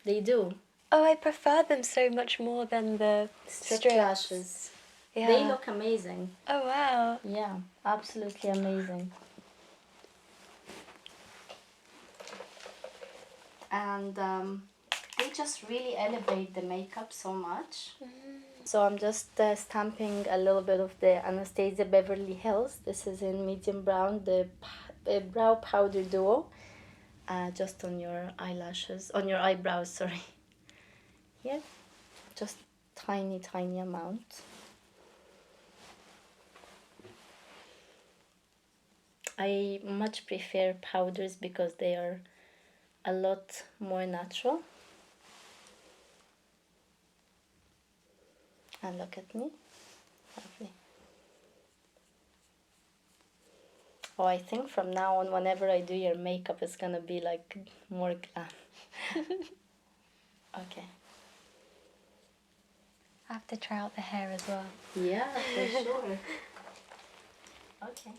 they do. Oh, I prefer them so much more than the Stripped strips. lashes. Yeah. They look amazing. Oh wow! Yeah, absolutely amazing. And they just really elevate the makeup so much. So I'm just stamping a little bit of the Anastasia Beverly Hills. This is in medium brown, the brow powder duo. Just on your eyelashes, on your eyebrows, sorry. Yeah, just tiny amount. I much prefer powders because they are a lot more natural. And look at me. Lovely. Oh, I think from now on, whenever I do your makeup, it's gonna be like more glam. Okay. I have to try out the hair as well. Yeah, for sure. Okay.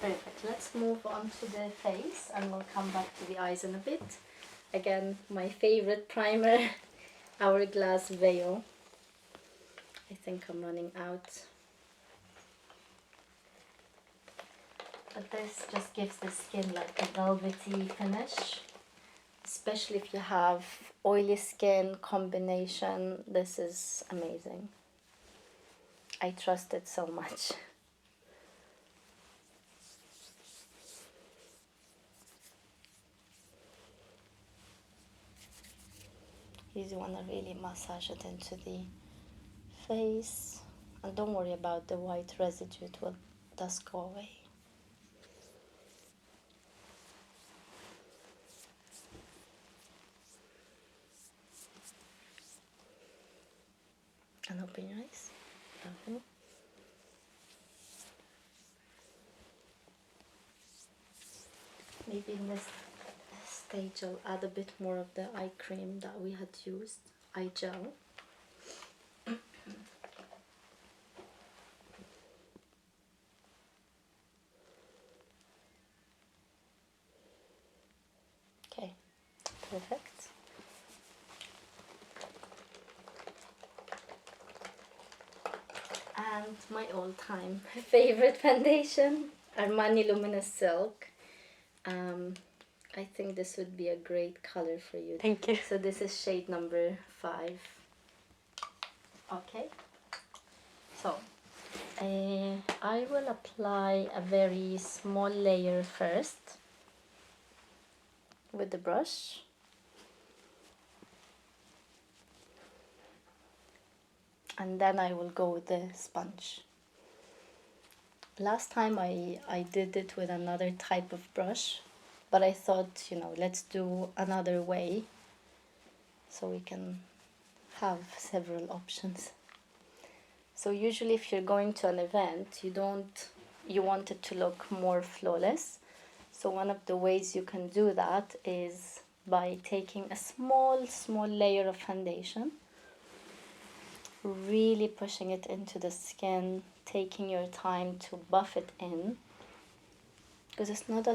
Perfect. Let's move on to the face and we'll come back to the eyes in a bit. Again, my favorite primer, Hourglass Veil. I think I'm running out. But this just gives the skin like a velvety finish. Especially if you have oily skin combination, this is amazing. I trust it so much. You want to really massage it into the face. And don't worry about the white residue, it will just go away. And open your eyes. Lovely. Maybe in this stage I'll add a bit more of the eye cream that we had used, eye gel. Okay, perfect. And my all-time favorite foundation, Armani Luminous Silk. I think this would be a great color for you. Thank you. So this is shade number 5. Okay. So I will apply a very small layer first with the brush. And then I will go with the sponge. Last time I did it with another type of brush, but I thought, you know, let's do another way so we can have several options. So usually if you're going to an event, you want it to look more flawless. So one of the ways you can do that is by taking a small layer of foundation, really pushing it into the skin, taking your time to buff it in, because it's not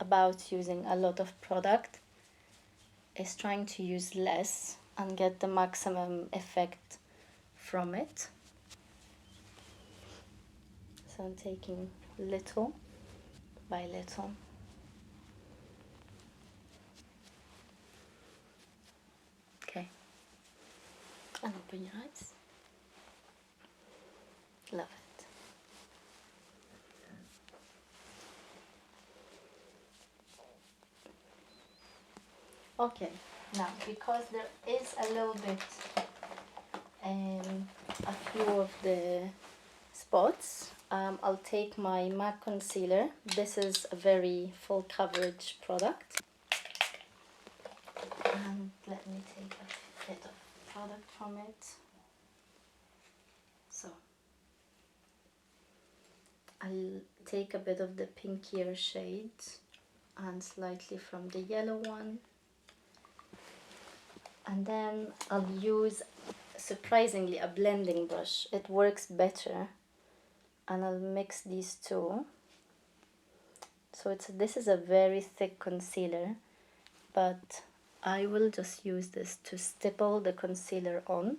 about using a lot of product. It's trying to use less and get the maximum effect from it. So I'm taking little by little. open your eyes. Love it. Okay, now because there is a little bit, a few of the spots, I'll take my MAC concealer. This is a very full coverage product. And let me take a bit of product from it. So I'll take a bit of the pinkier shade and slightly from the yellow one. And then I'll use, surprisingly, a blending brush. It works better. And I'll mix these two. So this is a very thick concealer, but I will just use this to stipple the concealer on.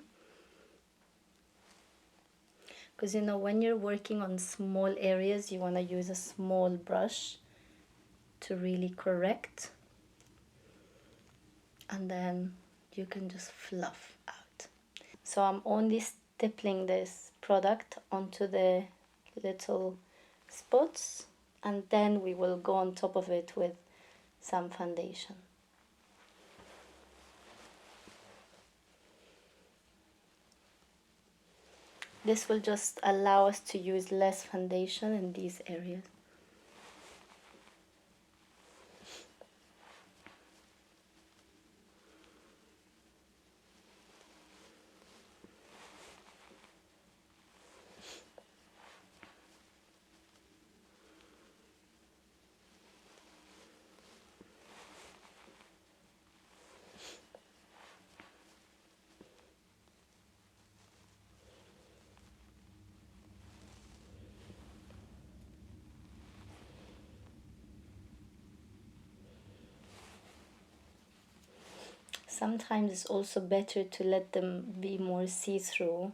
Because you know, when you're working on small areas, you want to use a small brush to really correct. And then you can just fluff out. So I'm only stippling this product onto the little spots, and then we will go on top of it with some foundation. This will just allow us to use less foundation in these areas. Sometimes it's also better to let them be more see-through,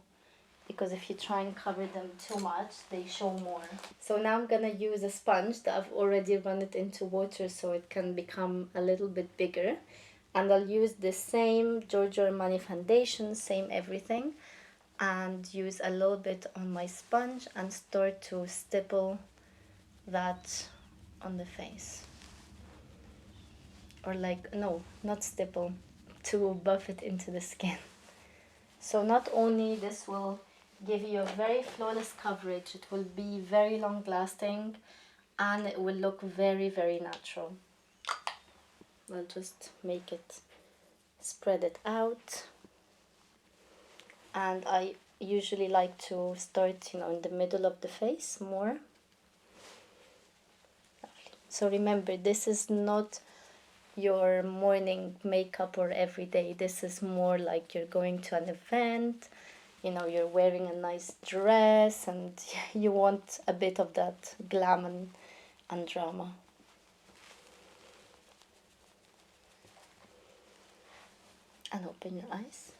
because if you try and cover them too much, they show more. So now I'm gonna use a sponge that I've already run it into water so it can become a little bit bigger. And I'll use the same Giorgio Armani foundation, same everything, and use a little bit on my sponge and start to stipple that on the face. Or like, no, not stipple, to buff it into the skin. So not only this will give you a very flawless coverage, it will be very long lasting, and it will look very, very natural. I'll just make it, spread it out. And I usually like to start, in the middle of the face more. So remember, this is not your morning makeup or every day. This is more like you're going to an event, you're wearing a nice dress and you want a bit of that glam and drama. And open your eyes.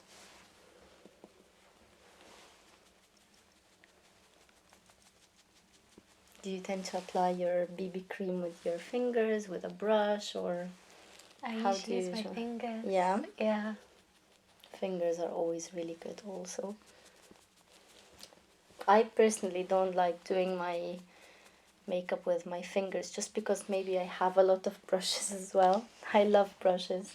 Do you tend to apply your BB cream with your fingers, with a brush, or I how usually use my fingers. Yeah? Yeah. Fingers are always really good also. I personally don't like doing my makeup with my fingers, just because maybe I have a lot of brushes as well. I love brushes.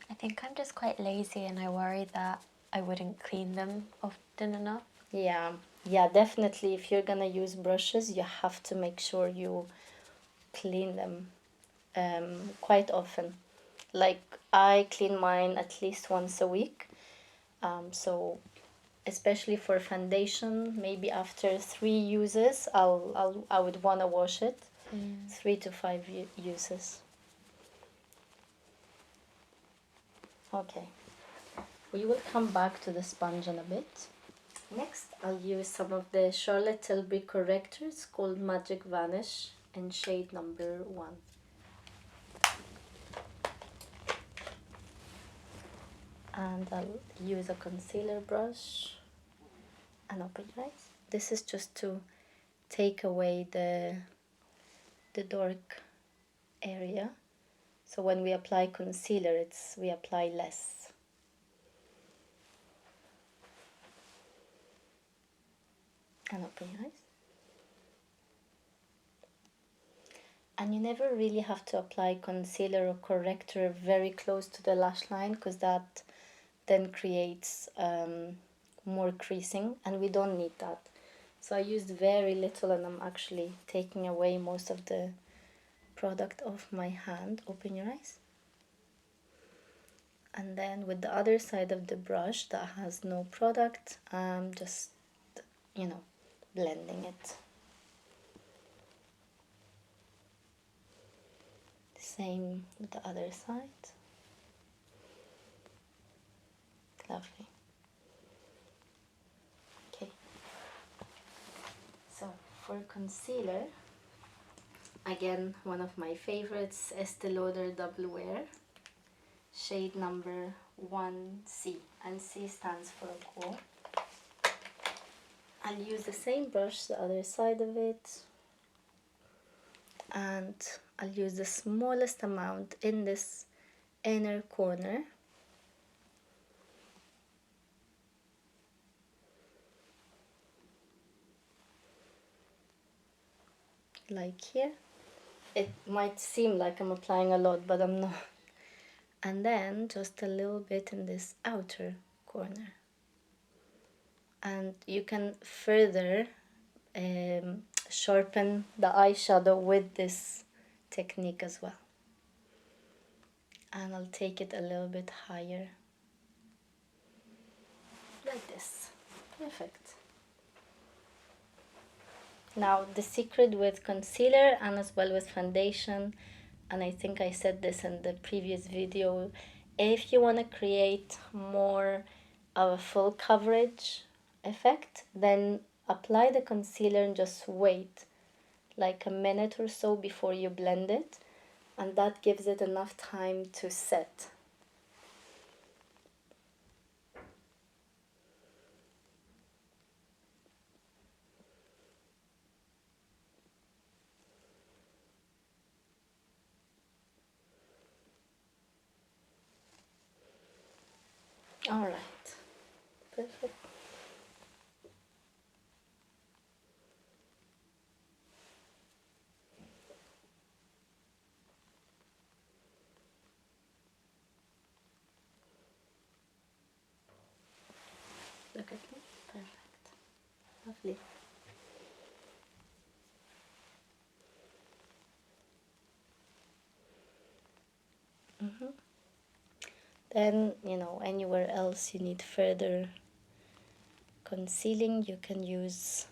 I think I'm just quite lazy and I worry that I wouldn't clean them often enough. Yeah, definitely. If you're gonna use brushes, you have to make sure you clean them quite often. Like, I clean mine at least once a week. So especially for foundation, maybe after 3 uses, I would want to wash it. 3 to 5 uses. Okay, we will come back to the sponge in a bit. Next, I'll use some of the Charlotte Tilbury correctors called Magic Vanish in shade number 1. And I'll use a concealer brush and open your eyes. This is just to take away the dark area. So when we apply concealer, we apply less. And open your eyes. And you never really have to apply concealer or corrector very close to the lash line, because that then creates more creasing, and we don't need that. So I used very little, and I'm actually taking away most of the product off my hand. Open your eyes. And then with the other side of the brush that has no product, I'm just, blending it. Same with the other side. Lovely. Okay. So for concealer, again, one of my favorites, Estee Lauder Double Wear, shade number 1C, and C stands for cool. I'll use the same brush, the other side of it, and I'll use the smallest amount in this inner corner. Like here. It might seem like I'm applying a lot, but I'm not. And then just a little bit in this outer corner. And you can further sharpen the eyeshadow with this technique as well. And I'll take it a little bit higher, like this. Perfect. Now the secret with concealer and as well with foundation, and I think I said this in the previous video, if you want to create more of a full coverage effect, then apply the concealer and just wait like a minute or so before you blend it, and that gives it enough time to set. All right, perfect. Look at me, perfect, lovely. Then, anywhere else you need further concealing, you can use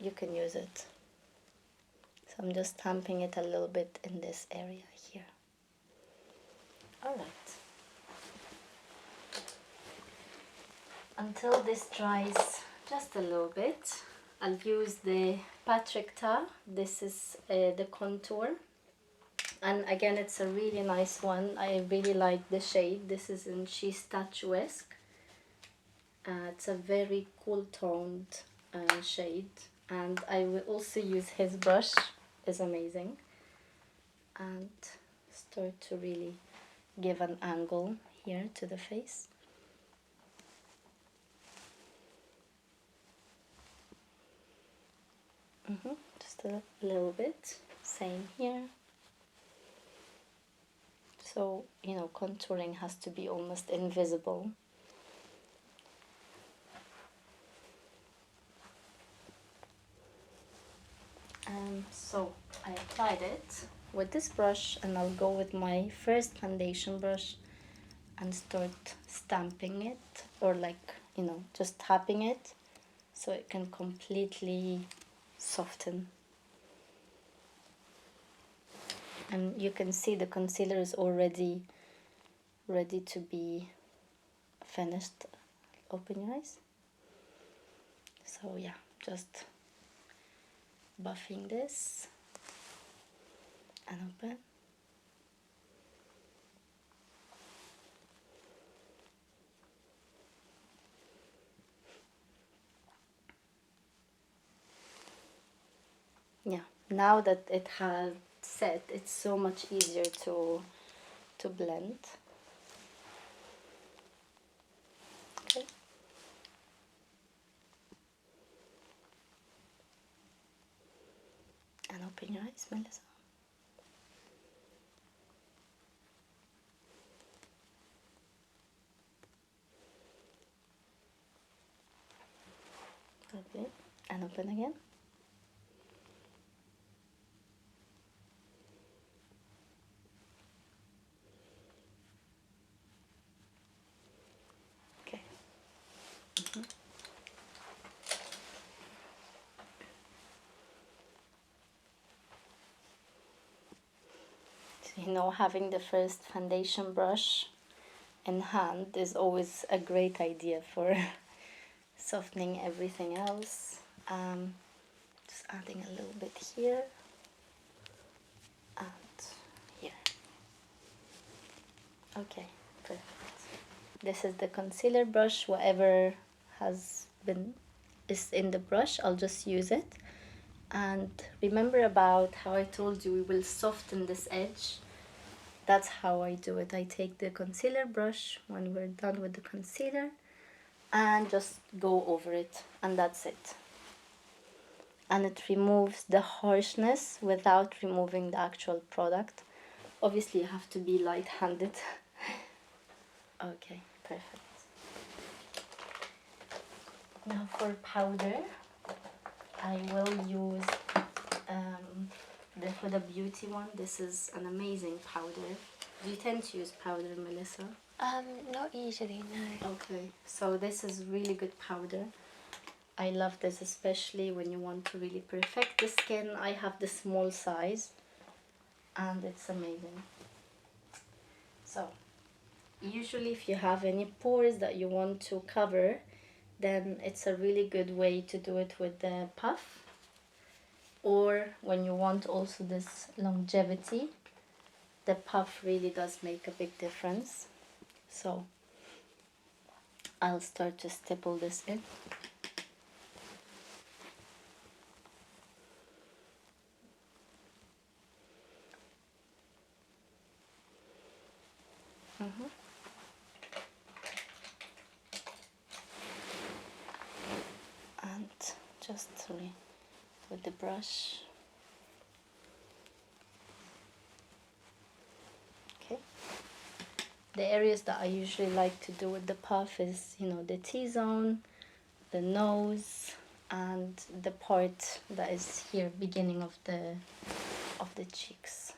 it. So I'm just tamping it a little bit in this area here. All right. Until this dries just a little bit, I'll use the Patrick Ta. This is the contour. And again, it's a really nice one. I really like the shade. This is in She's Statuesque. It's a very cool toned shade. And I will also use his brush. It's amazing. And start to really give an angle here to the face. Just a little bit. Same here. So, contouring has to be almost invisible. So I applied it with this brush, and I'll go with my first foundation brush and start stamping it, or just tapping it so it can completely soften. And you can see the concealer is already ready to be finished. Open your eyes. So yeah, just buffing this and open. Yeah, now that it has set, it's so much easier to blend. Okay. And open your eyes, Melissa. Lovely. And open again. Okay. So, you know, having the first foundation brush in hand is always a great idea for softening everything else. Just adding a little bit here and here. Okay, perfect. This is the concealer brush. Whatever has been is in the brush, I'll just use it. And remember about how I told you we will soften this edge. That's how I do it. I take the concealer brush when we're done with the concealer and just go over it, and that's it. And it removes the harshness without removing the actual product. Obviously you have to be light-handed. Okay, perfect. Now for powder, I will use the Huda Beauty one. This is an amazing powder. Do you tend to use powder, Melissa? Not usually, no. Okay, so this is really good powder. I love this, especially when you want to really perfect the skin. I have the small size and it's amazing. So usually if you have any pores that you want to cover, then it's a really good way to do it with the puff. Or when you want also this longevity, the puff really does make a big difference. So I'll start to stipple this in. And just with the brush. Okay. The areas that I usually like to do with the puff is, you know, the T-zone, the nose, and the part that is here, beginning of the cheeks.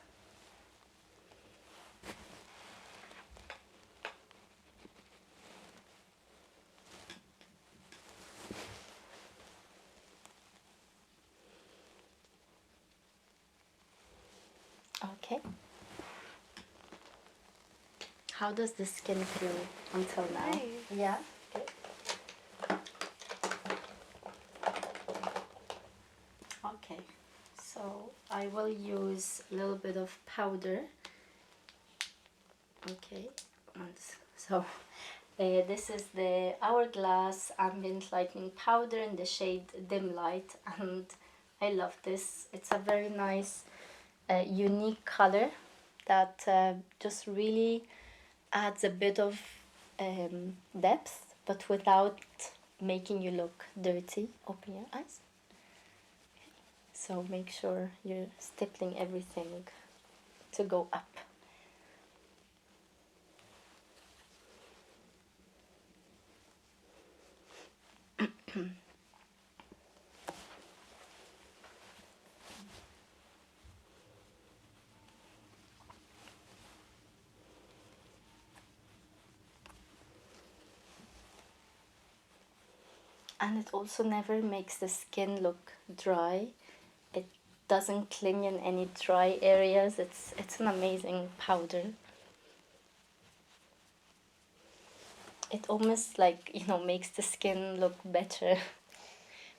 Okay. How does the skin feel until now? Nice. Yeah. Good. Okay. So I will use a little bit of powder. Okay. And so this is the Hourglass Ambient Lightening Powder in the shade Dim Light, and I love this. It's a very nice, unique color that just really adds a bit of depth, but without making you look dirty. Open your eyes. So make sure you're stippling everything to go up. And it also never makes the skin look dry. It doesn't cling in any dry areas. It's an amazing powder. It almost, like, you know, makes the skin look better.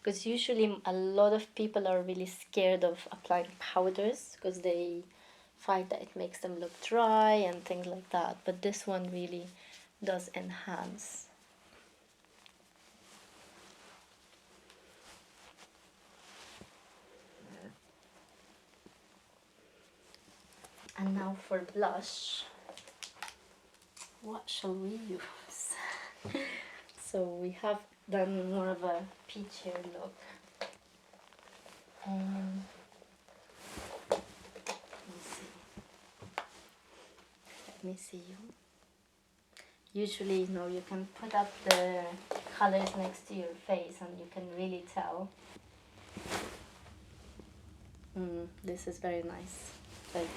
Because usually a lot of people are really scared of applying powders because they find that it makes them look dry and things like that. But this one really does enhance. And now for blush, what shall we use? So we have done more of a peachier look. me see you. Usually, you know, you can put up the colors next to your face and you can really tell. This is very nice. Like,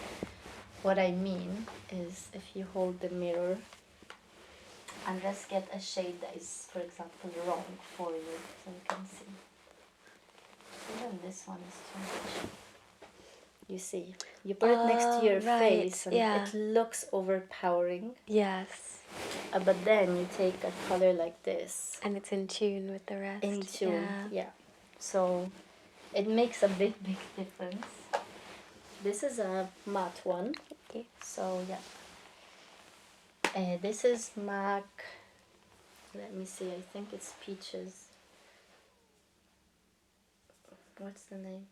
what I mean is if you hold the mirror and just get a shade that is, for example, wrong for you, so you can see. Even this one is too much. You see, you put it next to your right, face and yeah. it looks overpowering. Yes. But then you take a color like this. And it's in tune with the rest. In tune, Yeah. yeah. So it makes a big difference. This is a matte one. Okay. So yeah. This is MAC. Let me see. I think it's Peaches. What's the name?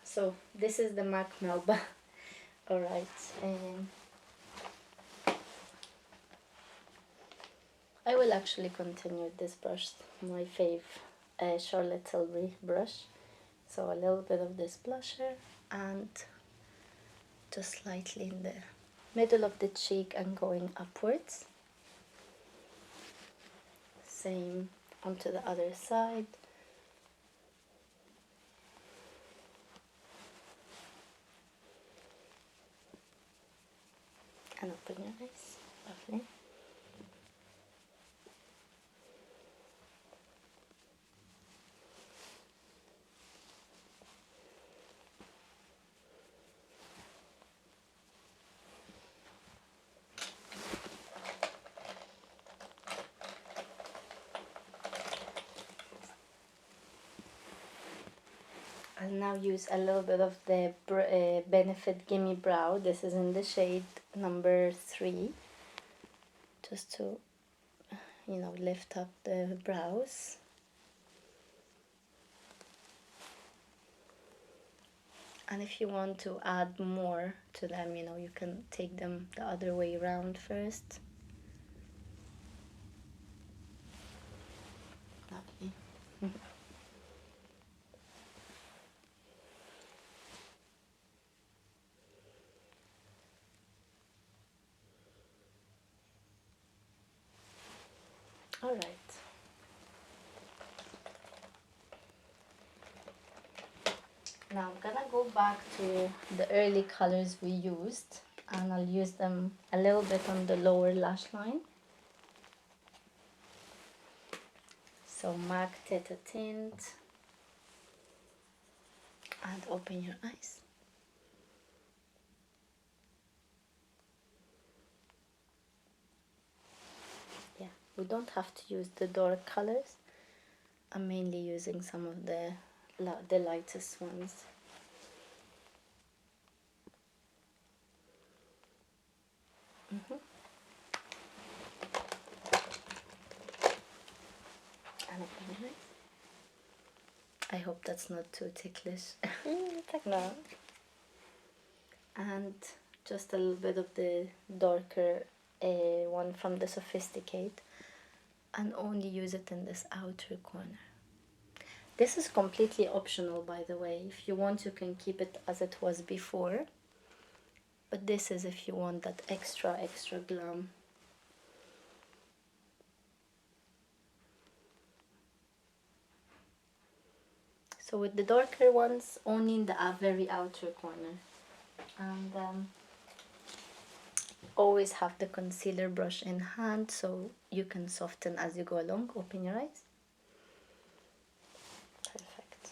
So this is the MAC Melba. All right. I will actually continue with this brush, my fave Charlotte Tilbury brush. So a little bit of this blusher and just slightly in the middle of the cheek and going upwards. Same onto the other side. And open your eyes. Lovely. I'll now use a little bit of the Benefit Gimme Brow. This is in the shade number 3. Just to, you know, lift up the brows. And if you want to add more to them, you know, you can take them the other way around first. Lovely. All right. Now I'm gonna go back to the early colors we used, and I'll use them a little bit on the lower lash line. So MAC Teta Tint, and open your eyes. Yeah, we don't have to use the dark colors. I'm mainly using some of the lightest ones. And open your eyes. I hope that's not too ticklish. No. And just a little bit of the darker one from the Sophisticate, and only use it in this outer corner. This is completely optional, by the way. If you want, you can keep it as it was before, but this is if you want that extra glam. So with the darker ones, only in the very outer corner. And always have the concealer brush in hand so you can soften as you go along. Open your eyes. Perfect.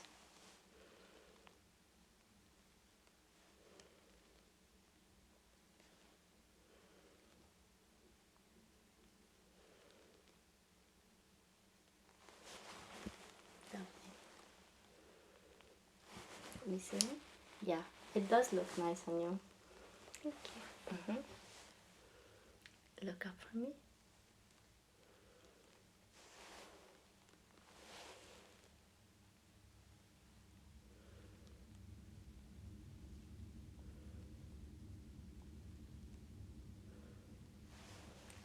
Lovely. Let me see. Yeah, it does look nice on you. Thank you. Look up for me.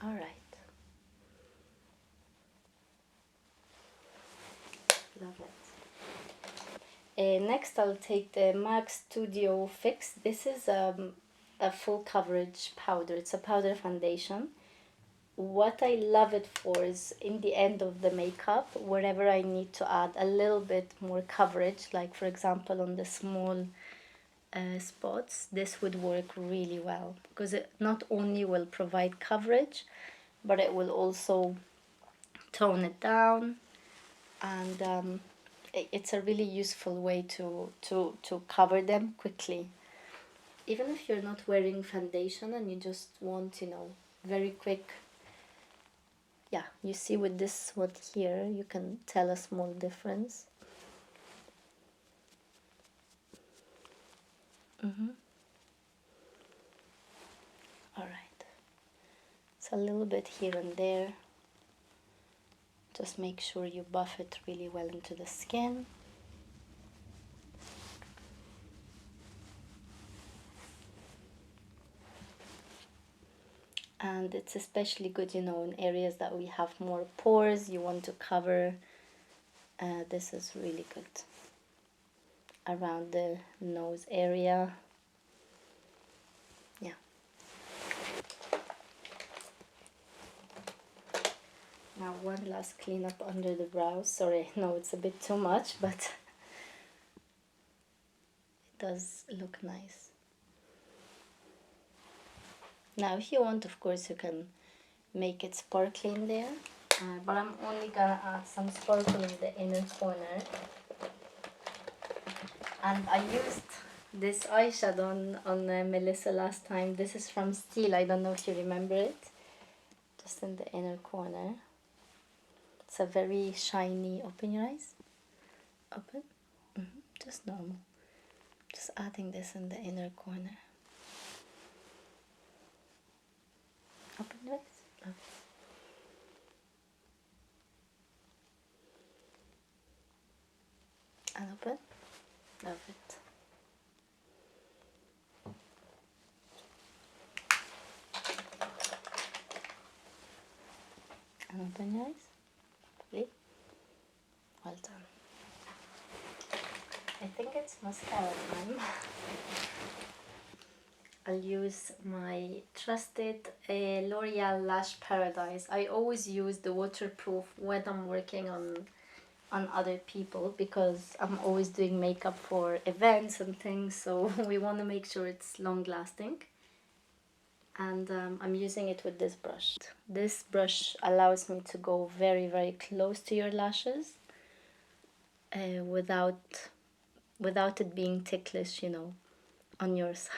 All right. Love it. Next, I'll take the MAC Studio Fix. This is a full coverage powder. It's a powder foundation. What I love it for is in the end of the makeup, wherever I need to add a little bit more coverage, like for example on the small spots, this would work really well because it not only will provide coverage, but it will also tone it down, and it's a really useful way to cover them quickly. Even if you're not wearing foundation and you just want, very quick. Yeah, you see with this one here, you can tell a small difference. All right. It's a little bit here and there. Just make sure you buff it really well into the skin. And it's especially good, in areas that we have more pores, you want to cover. This is really good. Around the nose area. Yeah. Now one last cleanup under the brows. Sorry, I know it's a bit too much, but it does look nice. Now if you want, of course, you can make it sparkling there. But I'm only gonna add some sparkle in the inner corner. And I used this eyeshadow on Melissa last time. This is from Steel. I don't know if you remember it. Just in the inner corner. It's a very shiny. Open your eyes. Open. Just normal. Just adding this in the inner corner. Open your eyes. Okay. And open. Love it. And open your eyes. Really? Well done. I think it's mascara time. I'll use my trusted L'Oreal Lash Paradise. I always use the waterproof when I'm working on other people because I'm always doing makeup for events and things, so we want to make sure it's long lasting. And I'm using it with this brush. This brush allows me to go very, very close to your lashes without it being ticklish, on your side.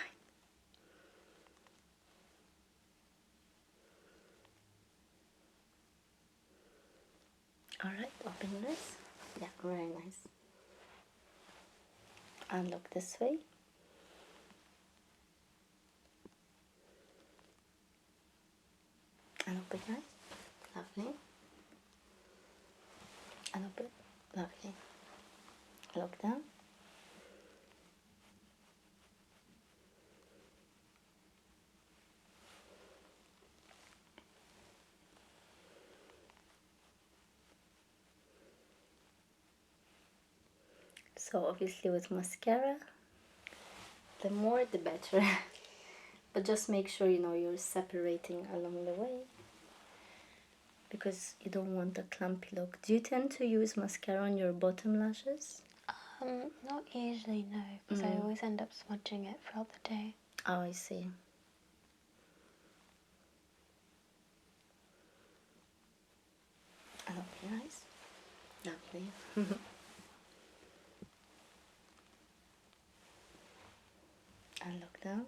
Alright, open your eyes. Yeah, very nice. And look this way. And open your eyes. Lovely. And open. Lovely. Look down. So obviously with mascara, the more the better. But just make sure you're separating along the way, because you don't want a clumpy look. Do you tend to use mascara on your bottom lashes? Not usually, no, because I always end up smudging it throughout the day. Oh, I see. And open your eyes. Lovely. And look down.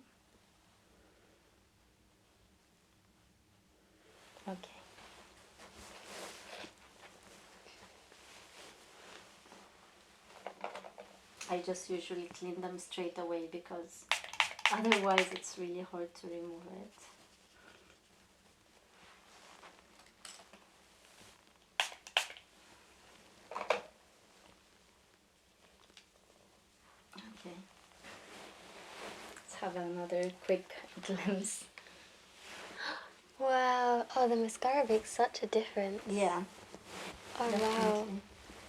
Okay. I just usually clean them straight away because otherwise it's really hard to remove it. Okay. Let's have another quick glimpse. Wow, oh, the mascara makes such a difference. Yeah. Oh, definitely. wow.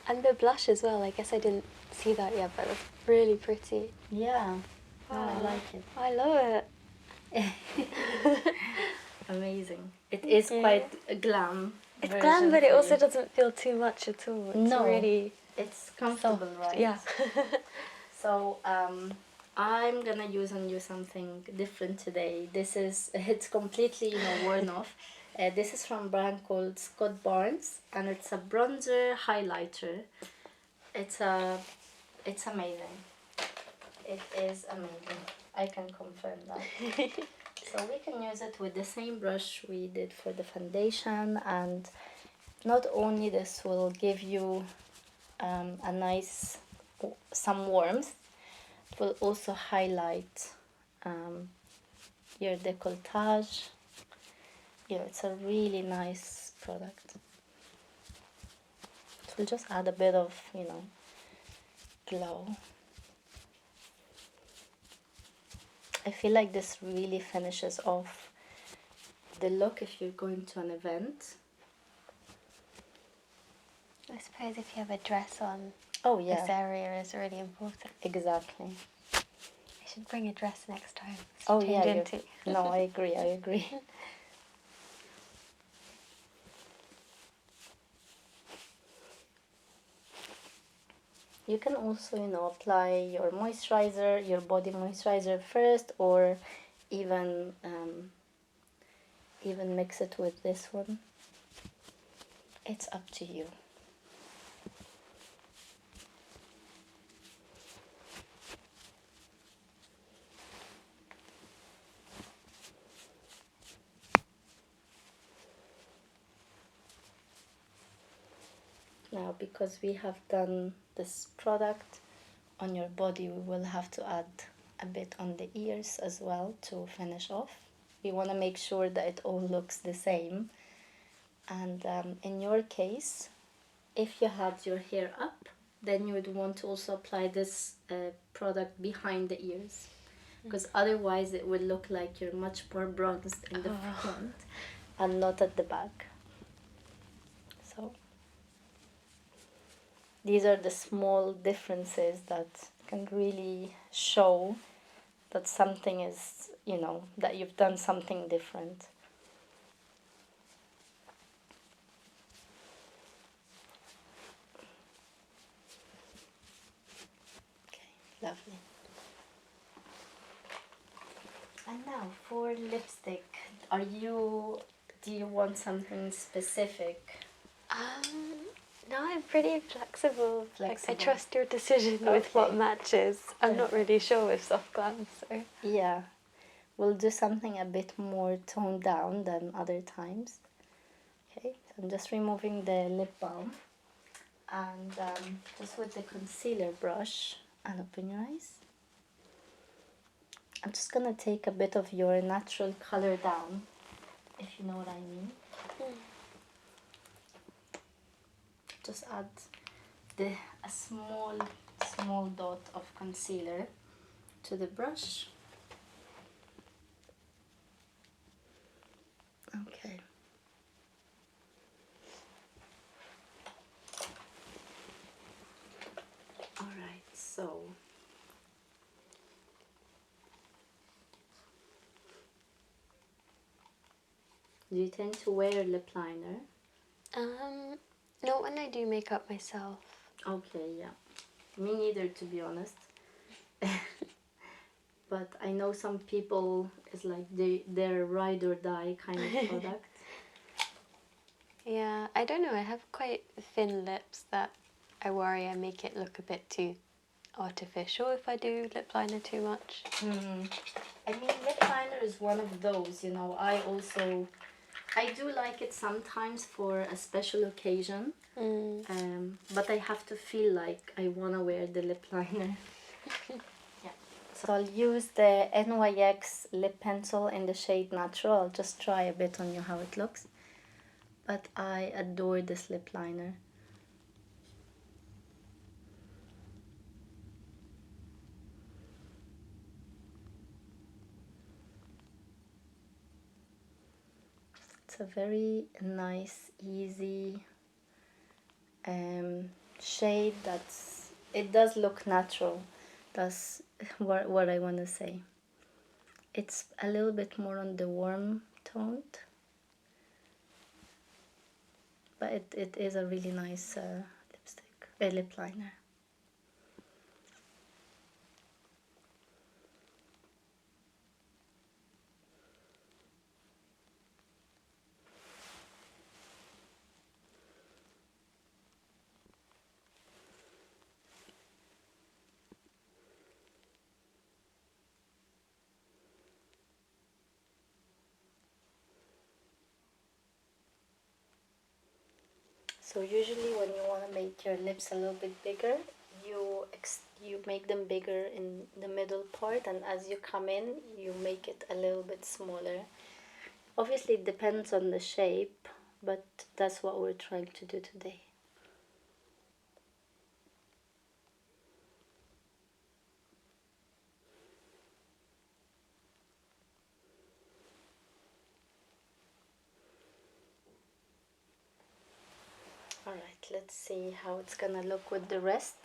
And the blush as well, I guess I didn't see that yet, but it's really pretty. Yeah. Oh, I like it. I love it. Amazing. It is you. quite a glam It's version glam, but it for also you. doesn't feel too much at all. It's No, really it's comfortable, soft. right? Yeah. So I'm gonna use on you something different today. This is it's completely worn off. This is from a brand called Scott Barnes, and it's a bronzer highlighter. It's a it's amazing. It is amazing. I can confirm that. So we can use it with the same brush we did for the foundation, and not only this will give you a nice some warmth, it will also highlight your décolletage. It's a really nice product. It will just add a bit of glow. I feel like this really finishes off the look if you're going to an event. I suppose if you have a dress on, Oh yeah, this area is really important. exactly. I should bring a dress next time. Oh Change yeah, into. no, I agree, I agree. You can also, apply your moisturizer, your body moisturizer first, or even even mix it with this one. It's up to you. Now, because we have done this product on your body, we will have to add a bit on the ears as well to finish off. We want to make sure that it all looks the same. And in your case, if you had your hair up, then you would want to also apply this product behind the ears, because otherwise it will look like you're much more bronzed in the front and not at the back. So these are the small differences that can really show that something is, that you've done something different. Okay, lovely. And now for lipstick, do you want something specific? No, I'm pretty flexible. Like, I Flexible. trust your decision with what Okay. matches. I'm not really sure with soft glam, so. Yeah, we'll do something a bit more toned down than other times. Okay, so I'm just removing the lip balm, and just with the concealer brush, and open your eyes. I'm just gonna take a bit of your natural color down, if you know what I mean. Just add a small dot of concealer to the brush. Okay. All right, so do you tend to wear lip liner? Not when I do makeup myself. Okay, yeah. Me neither, to be honest. But I know some people is like they're ride or die kind of product. Yeah, I don't know. I have quite thin lips that I worry I make it look a bit too artificial if I do lip liner too much. I mean, lip liner is one of those, I do like it sometimes for a special occasion, but I have to feel like I want to wear the lip liner. Yeah. So I'll use the NYX lip pencil in the shade Natural. I'll just try a bit on you how it looks. But I adore this lip liner. It's a very nice, easy shade it does look natural. That's what I want to say. It's a little bit more on the warm toned, but it is a really nice lipstick, lip liner. So usually when you want to make your lips a little bit bigger, you make them bigger in the middle part, and as you come in, you make it a little bit smaller. Obviously, it depends on the shape, but that's what we're trying to do today. Alright, let's see how it's gonna look with the rest.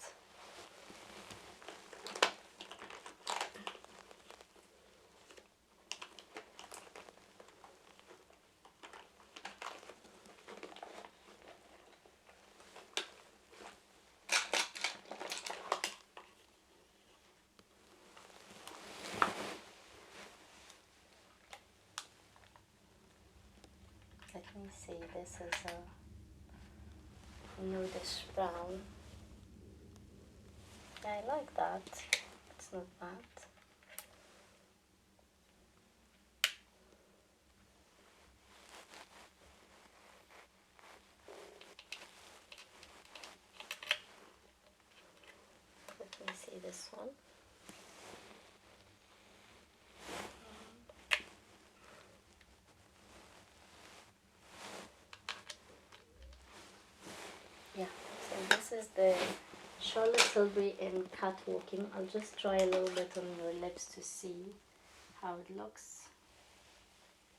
Let me see, this is a nudish brown. Yeah, I like that. It's not bad. Let me see this one. Yeah, so this is the Charlotte Tilbury in Catwalking. I'll just try a little bit on your lips to see how it looks.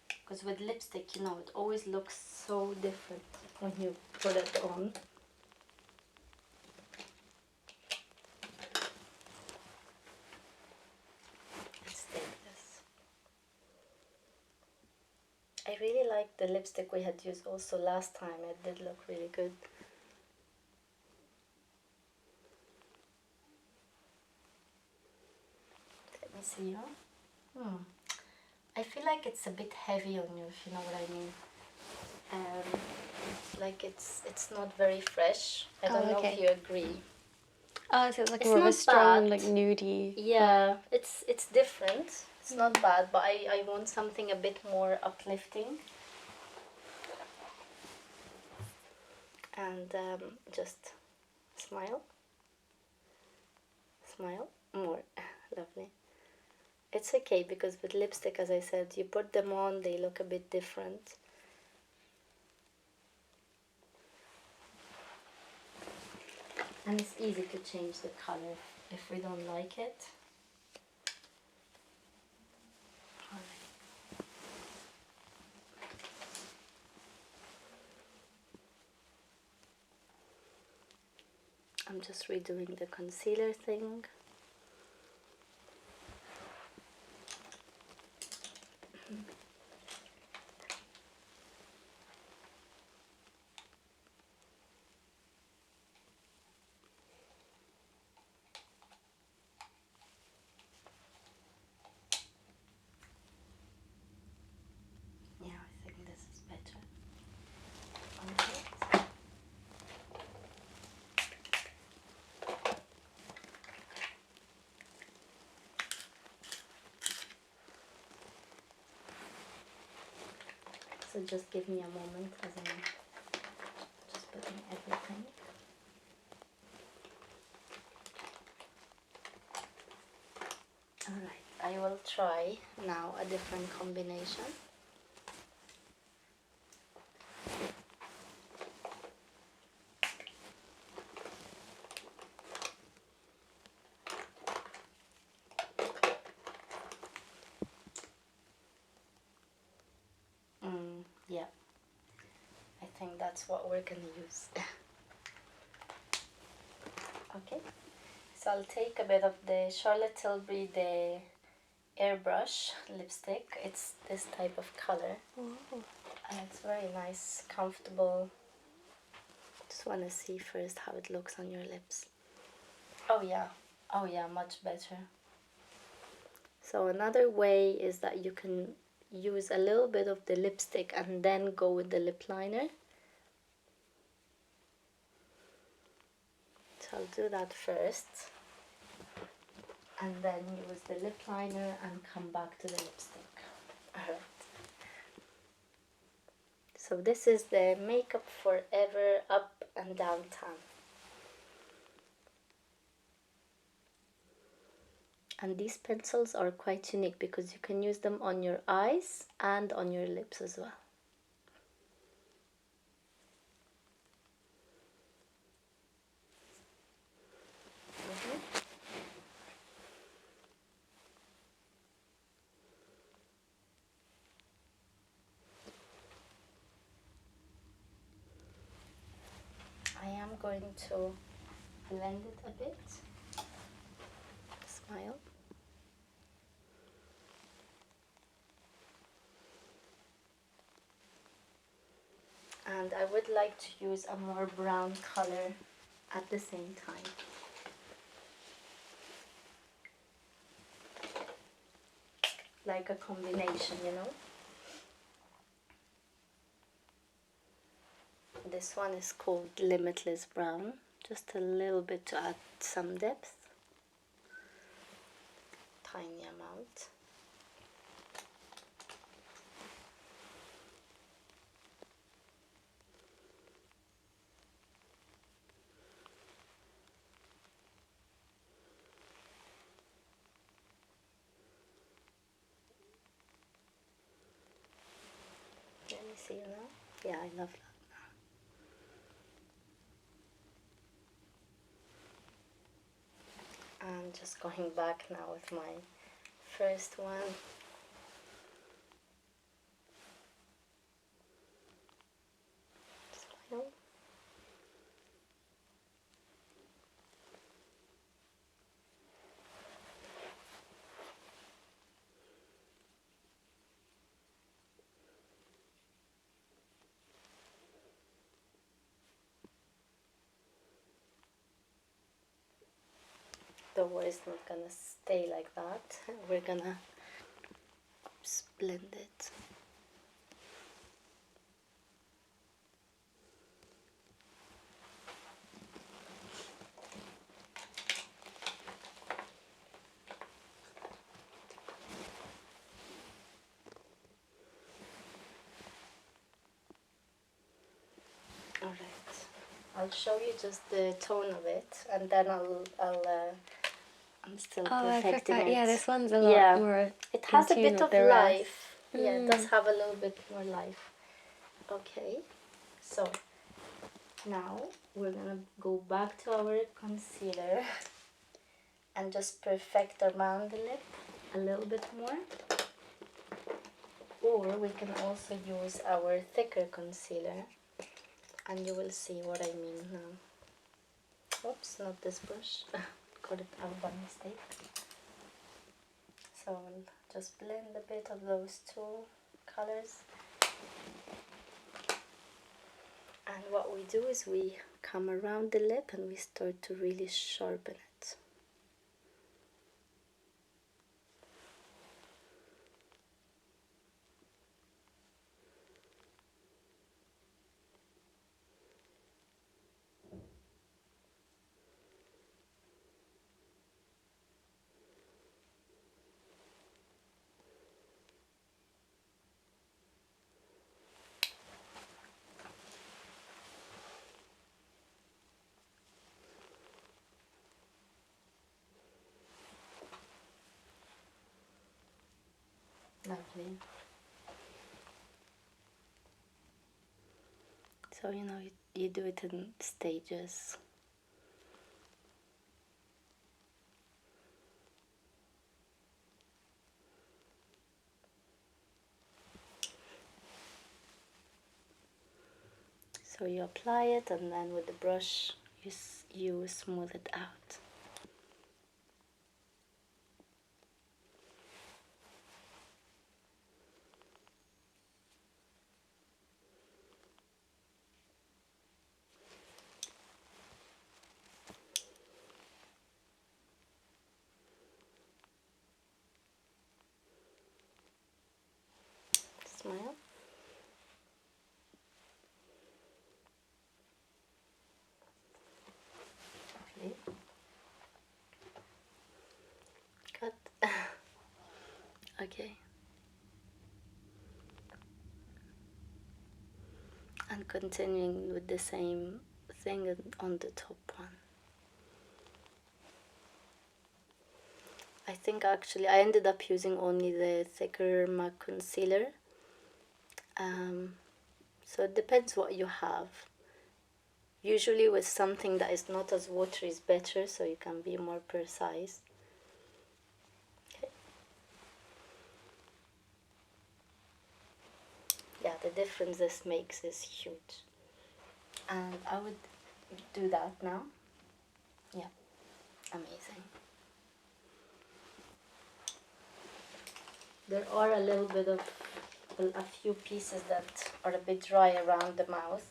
Because with lipstick, you know, it always looks so different when you put it on. Let's take this. I really like the lipstick we had used also last time. It did look really good. Let me see you. I feel like it's a bit heavy on you, if you know what I mean. Like it's not very fresh. I don't know if you agree. Oh, so it's like It's more of a not strong, bad. like nudie. Yeah, it's different. It's not bad, but I want something a bit more uplifting. And just smile. Smile more. Lovely. It's okay because with lipstick, as I said, you put them on, they look a bit different. And it's easy to change the color if we don't like it. I'm just redoing the concealer thing. Yeah, I think this is better. Okay. So just give me a moment as I'm just putting everything. Alright, I will try now a different combination. Yeah, I think that's what we're gonna use. Okay, so I'll take a bit of the Charlotte Tilbury, the airbrush lipstick. It's this type of color. Oh. And it's very nice, comfortable. Just want to see first how it looks on your lips. Oh yeah, much better. So another way is that you can use a little bit of the lipstick and then go with the lip liner. So I'll do that first. And then use the lip liner and come back to the lipstick. Alright. So this is the Makeup Forever Up and Down Tan. And these pencils are quite unique because you can use them on your eyes and on your lips as well. I am going to blend it a bit. Smile. And I would like to use a more brown color at the same time. Like a combination, you know. This one is called Limitless Brown. Just a little bit to add some depth. Tiny amount. Let me see now. Yeah, I love that. I'm just going back now with my first one. Smile. Don't worry, it's not gonna stay like that. We're gonna blend it. Alright, I'll show you just the tone of it, and then I'm still perfecting it. Yeah, this one's a lot more. It has a bit of life. Yeah, it does Mm. have a little bit more life. Okay, so now we're gonna go back to our concealer and just perfect around the lip a little bit more. Or we can also use our thicker concealer, and you will see what I mean now. Oops, not this brush. Got it out by mistake. So I'll just blend a bit of those two colors. And what we do is we come around the lip and we start to really sharpen it. Lovely. So you do it in stages. So you apply it, and then with the brush you smooth it out. Okay. And continuing with the same thing on the top one. I think actually I ended up using only the thicker MAC concealer. So it depends what you have. Usually with something that is not as watery is better, so you can be more precise. Okay. Yeah, the difference this makes is huge. And I would do that now. Yeah, amazing. There are a little bit of a few pieces that are a bit dry around the mouth.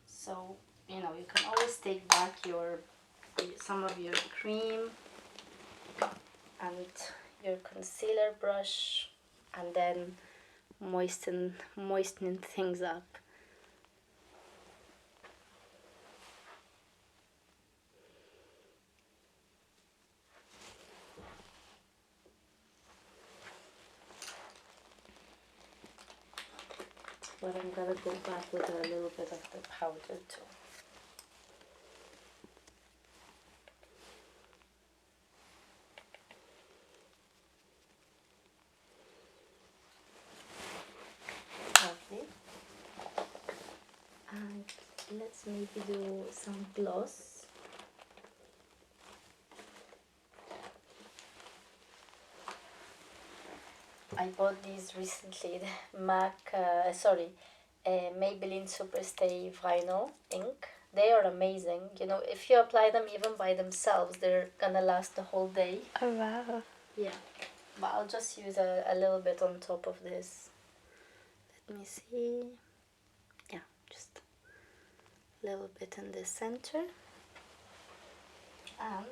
So, you know, you can always take back some of your cream and your concealer brush and then moistening things up. But I'm gonna go back with a little bit of the powder too. Lovely. And let's maybe do some gloss. I bought these recently, the Maybelline Superstay Vinyl ink. They are amazing. You know, if you apply them even by themselves, they're gonna last the whole day. Oh wow. Yeah, but I'll just use a little bit on top of this. Let me see. Yeah, just a little bit in the center. And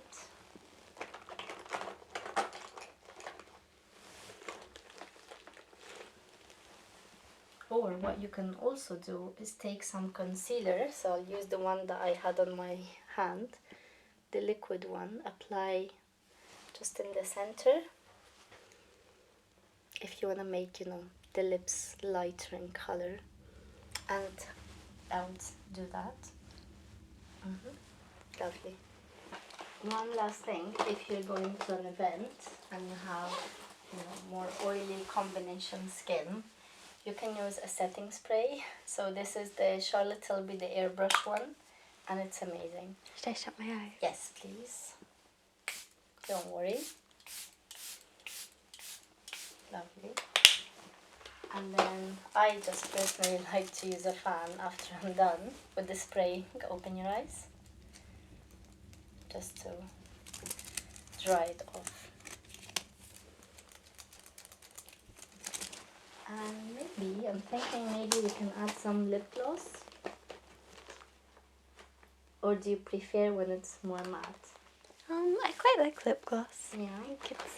or what you can also do is take some concealer. So I'll use the one that I had on my hand, the liquid one, apply just in the center. If you want to make, you know, the lips lighter in color. And I would do that. Lovely. One last thing, if you're going to an event and you have, you know, more oily combination skin, you can use a setting spray. So this is the Charlotte Tilbury, the airbrush one, and it's amazing. Should I shut my eyes? Yes, please. Don't worry. Lovely. And then I just personally like to use a fan after I'm done with the spray. Open your eyes. Just to dry it off. And maybe, I'm thinking maybe we can add some lip gloss. Or do you prefer when it's more matte? I quite like lip gloss. Yeah. I think it's...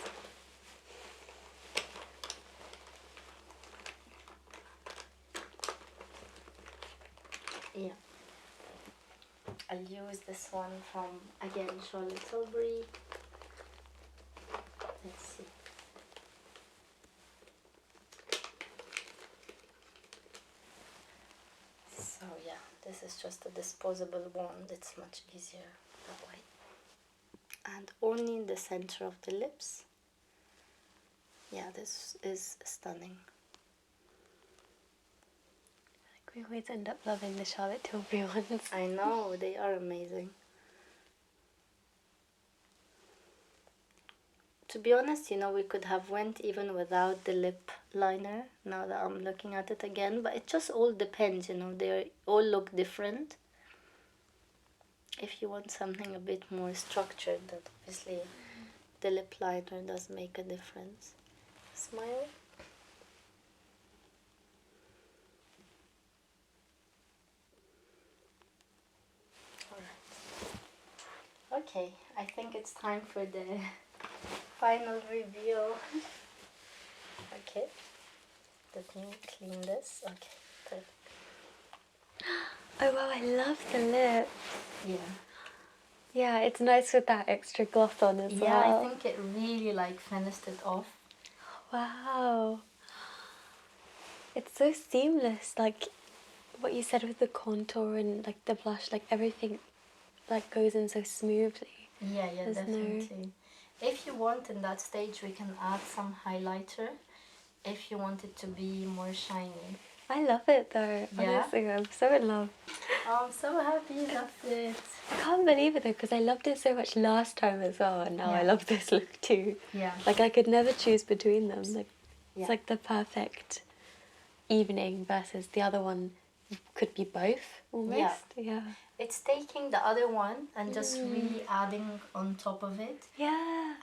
Yeah. I'll use this one from, again, Charlotte Tilbury. Let's see. So yeah, this is just a disposable wand. It's much easier that way. And only in the center of the lips. Yeah, this is stunning. We always end up loving the Charlotte Tilbury ones. I know, they are amazing. To be honest, you know, we could have went even without the lip liner, now that I'm looking at it again, but it just all depends, you know, they all look different. If you want something a bit more structured, then obviously the lip liner does make a difference. Smile. Alright. Okay, I think it's time for the final review. Okay, let me clean this. Okay, perfect. Oh wow, I love the lip. Yeah. Yeah, it's nice with that extra gloss on as Yeah, I well. think it really like finished it off. Wow. It's so seamless, like what you said with the contour and like the blush, like everything like goes in so smoothly. Yeah, yeah, There's no. definitely. If you want in that stage, we can add some highlighter if you want it to be more shiny. I love it though. Yeah? Honestly, I'm so in love. Oh, I'm so happy you loved it. I can't believe it though, because I loved it so much last time as well, and now I Yeah. love this look too. Yeah. Like I could never choose between them. Like Yeah. it's like the perfect evening versus the other one could be both Yeah. almost. Yeah. It's taking the other one and just re-adding on top of it. Yeah.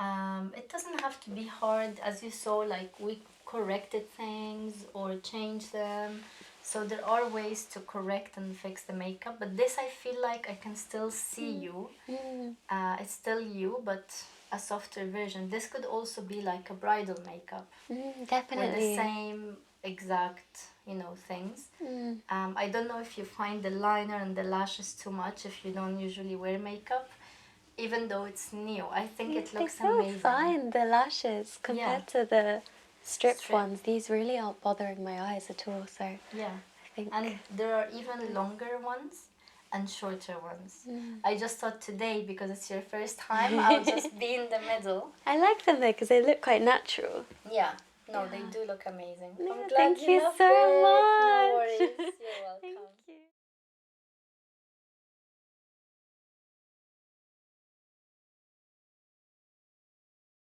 It doesn't have to be hard, as you saw, like we corrected things or changed them. So there are ways to correct and fix the makeup, but this I feel like I can still see you. It's still you, but a softer version. This could also be like a bridal makeup with the Definitely. same exact, things. I don't know if you find the liner and the lashes too much if you don't usually wear makeup, even though it's new. I think it They looks feel amazing. fine, the lashes, compared to the stripped Strip. ones. These really aren't bothering my eyes at all, so I Yeah. think. And there are even longer ones and shorter ones. I just thought today, because it's your first time, I'll just be in the middle. I like them though, because they look quite natural. Yeah. No, they do look amazing. Yeah, I'm glad thank you you loved so it. No much. worries. You're welcome. Thank you.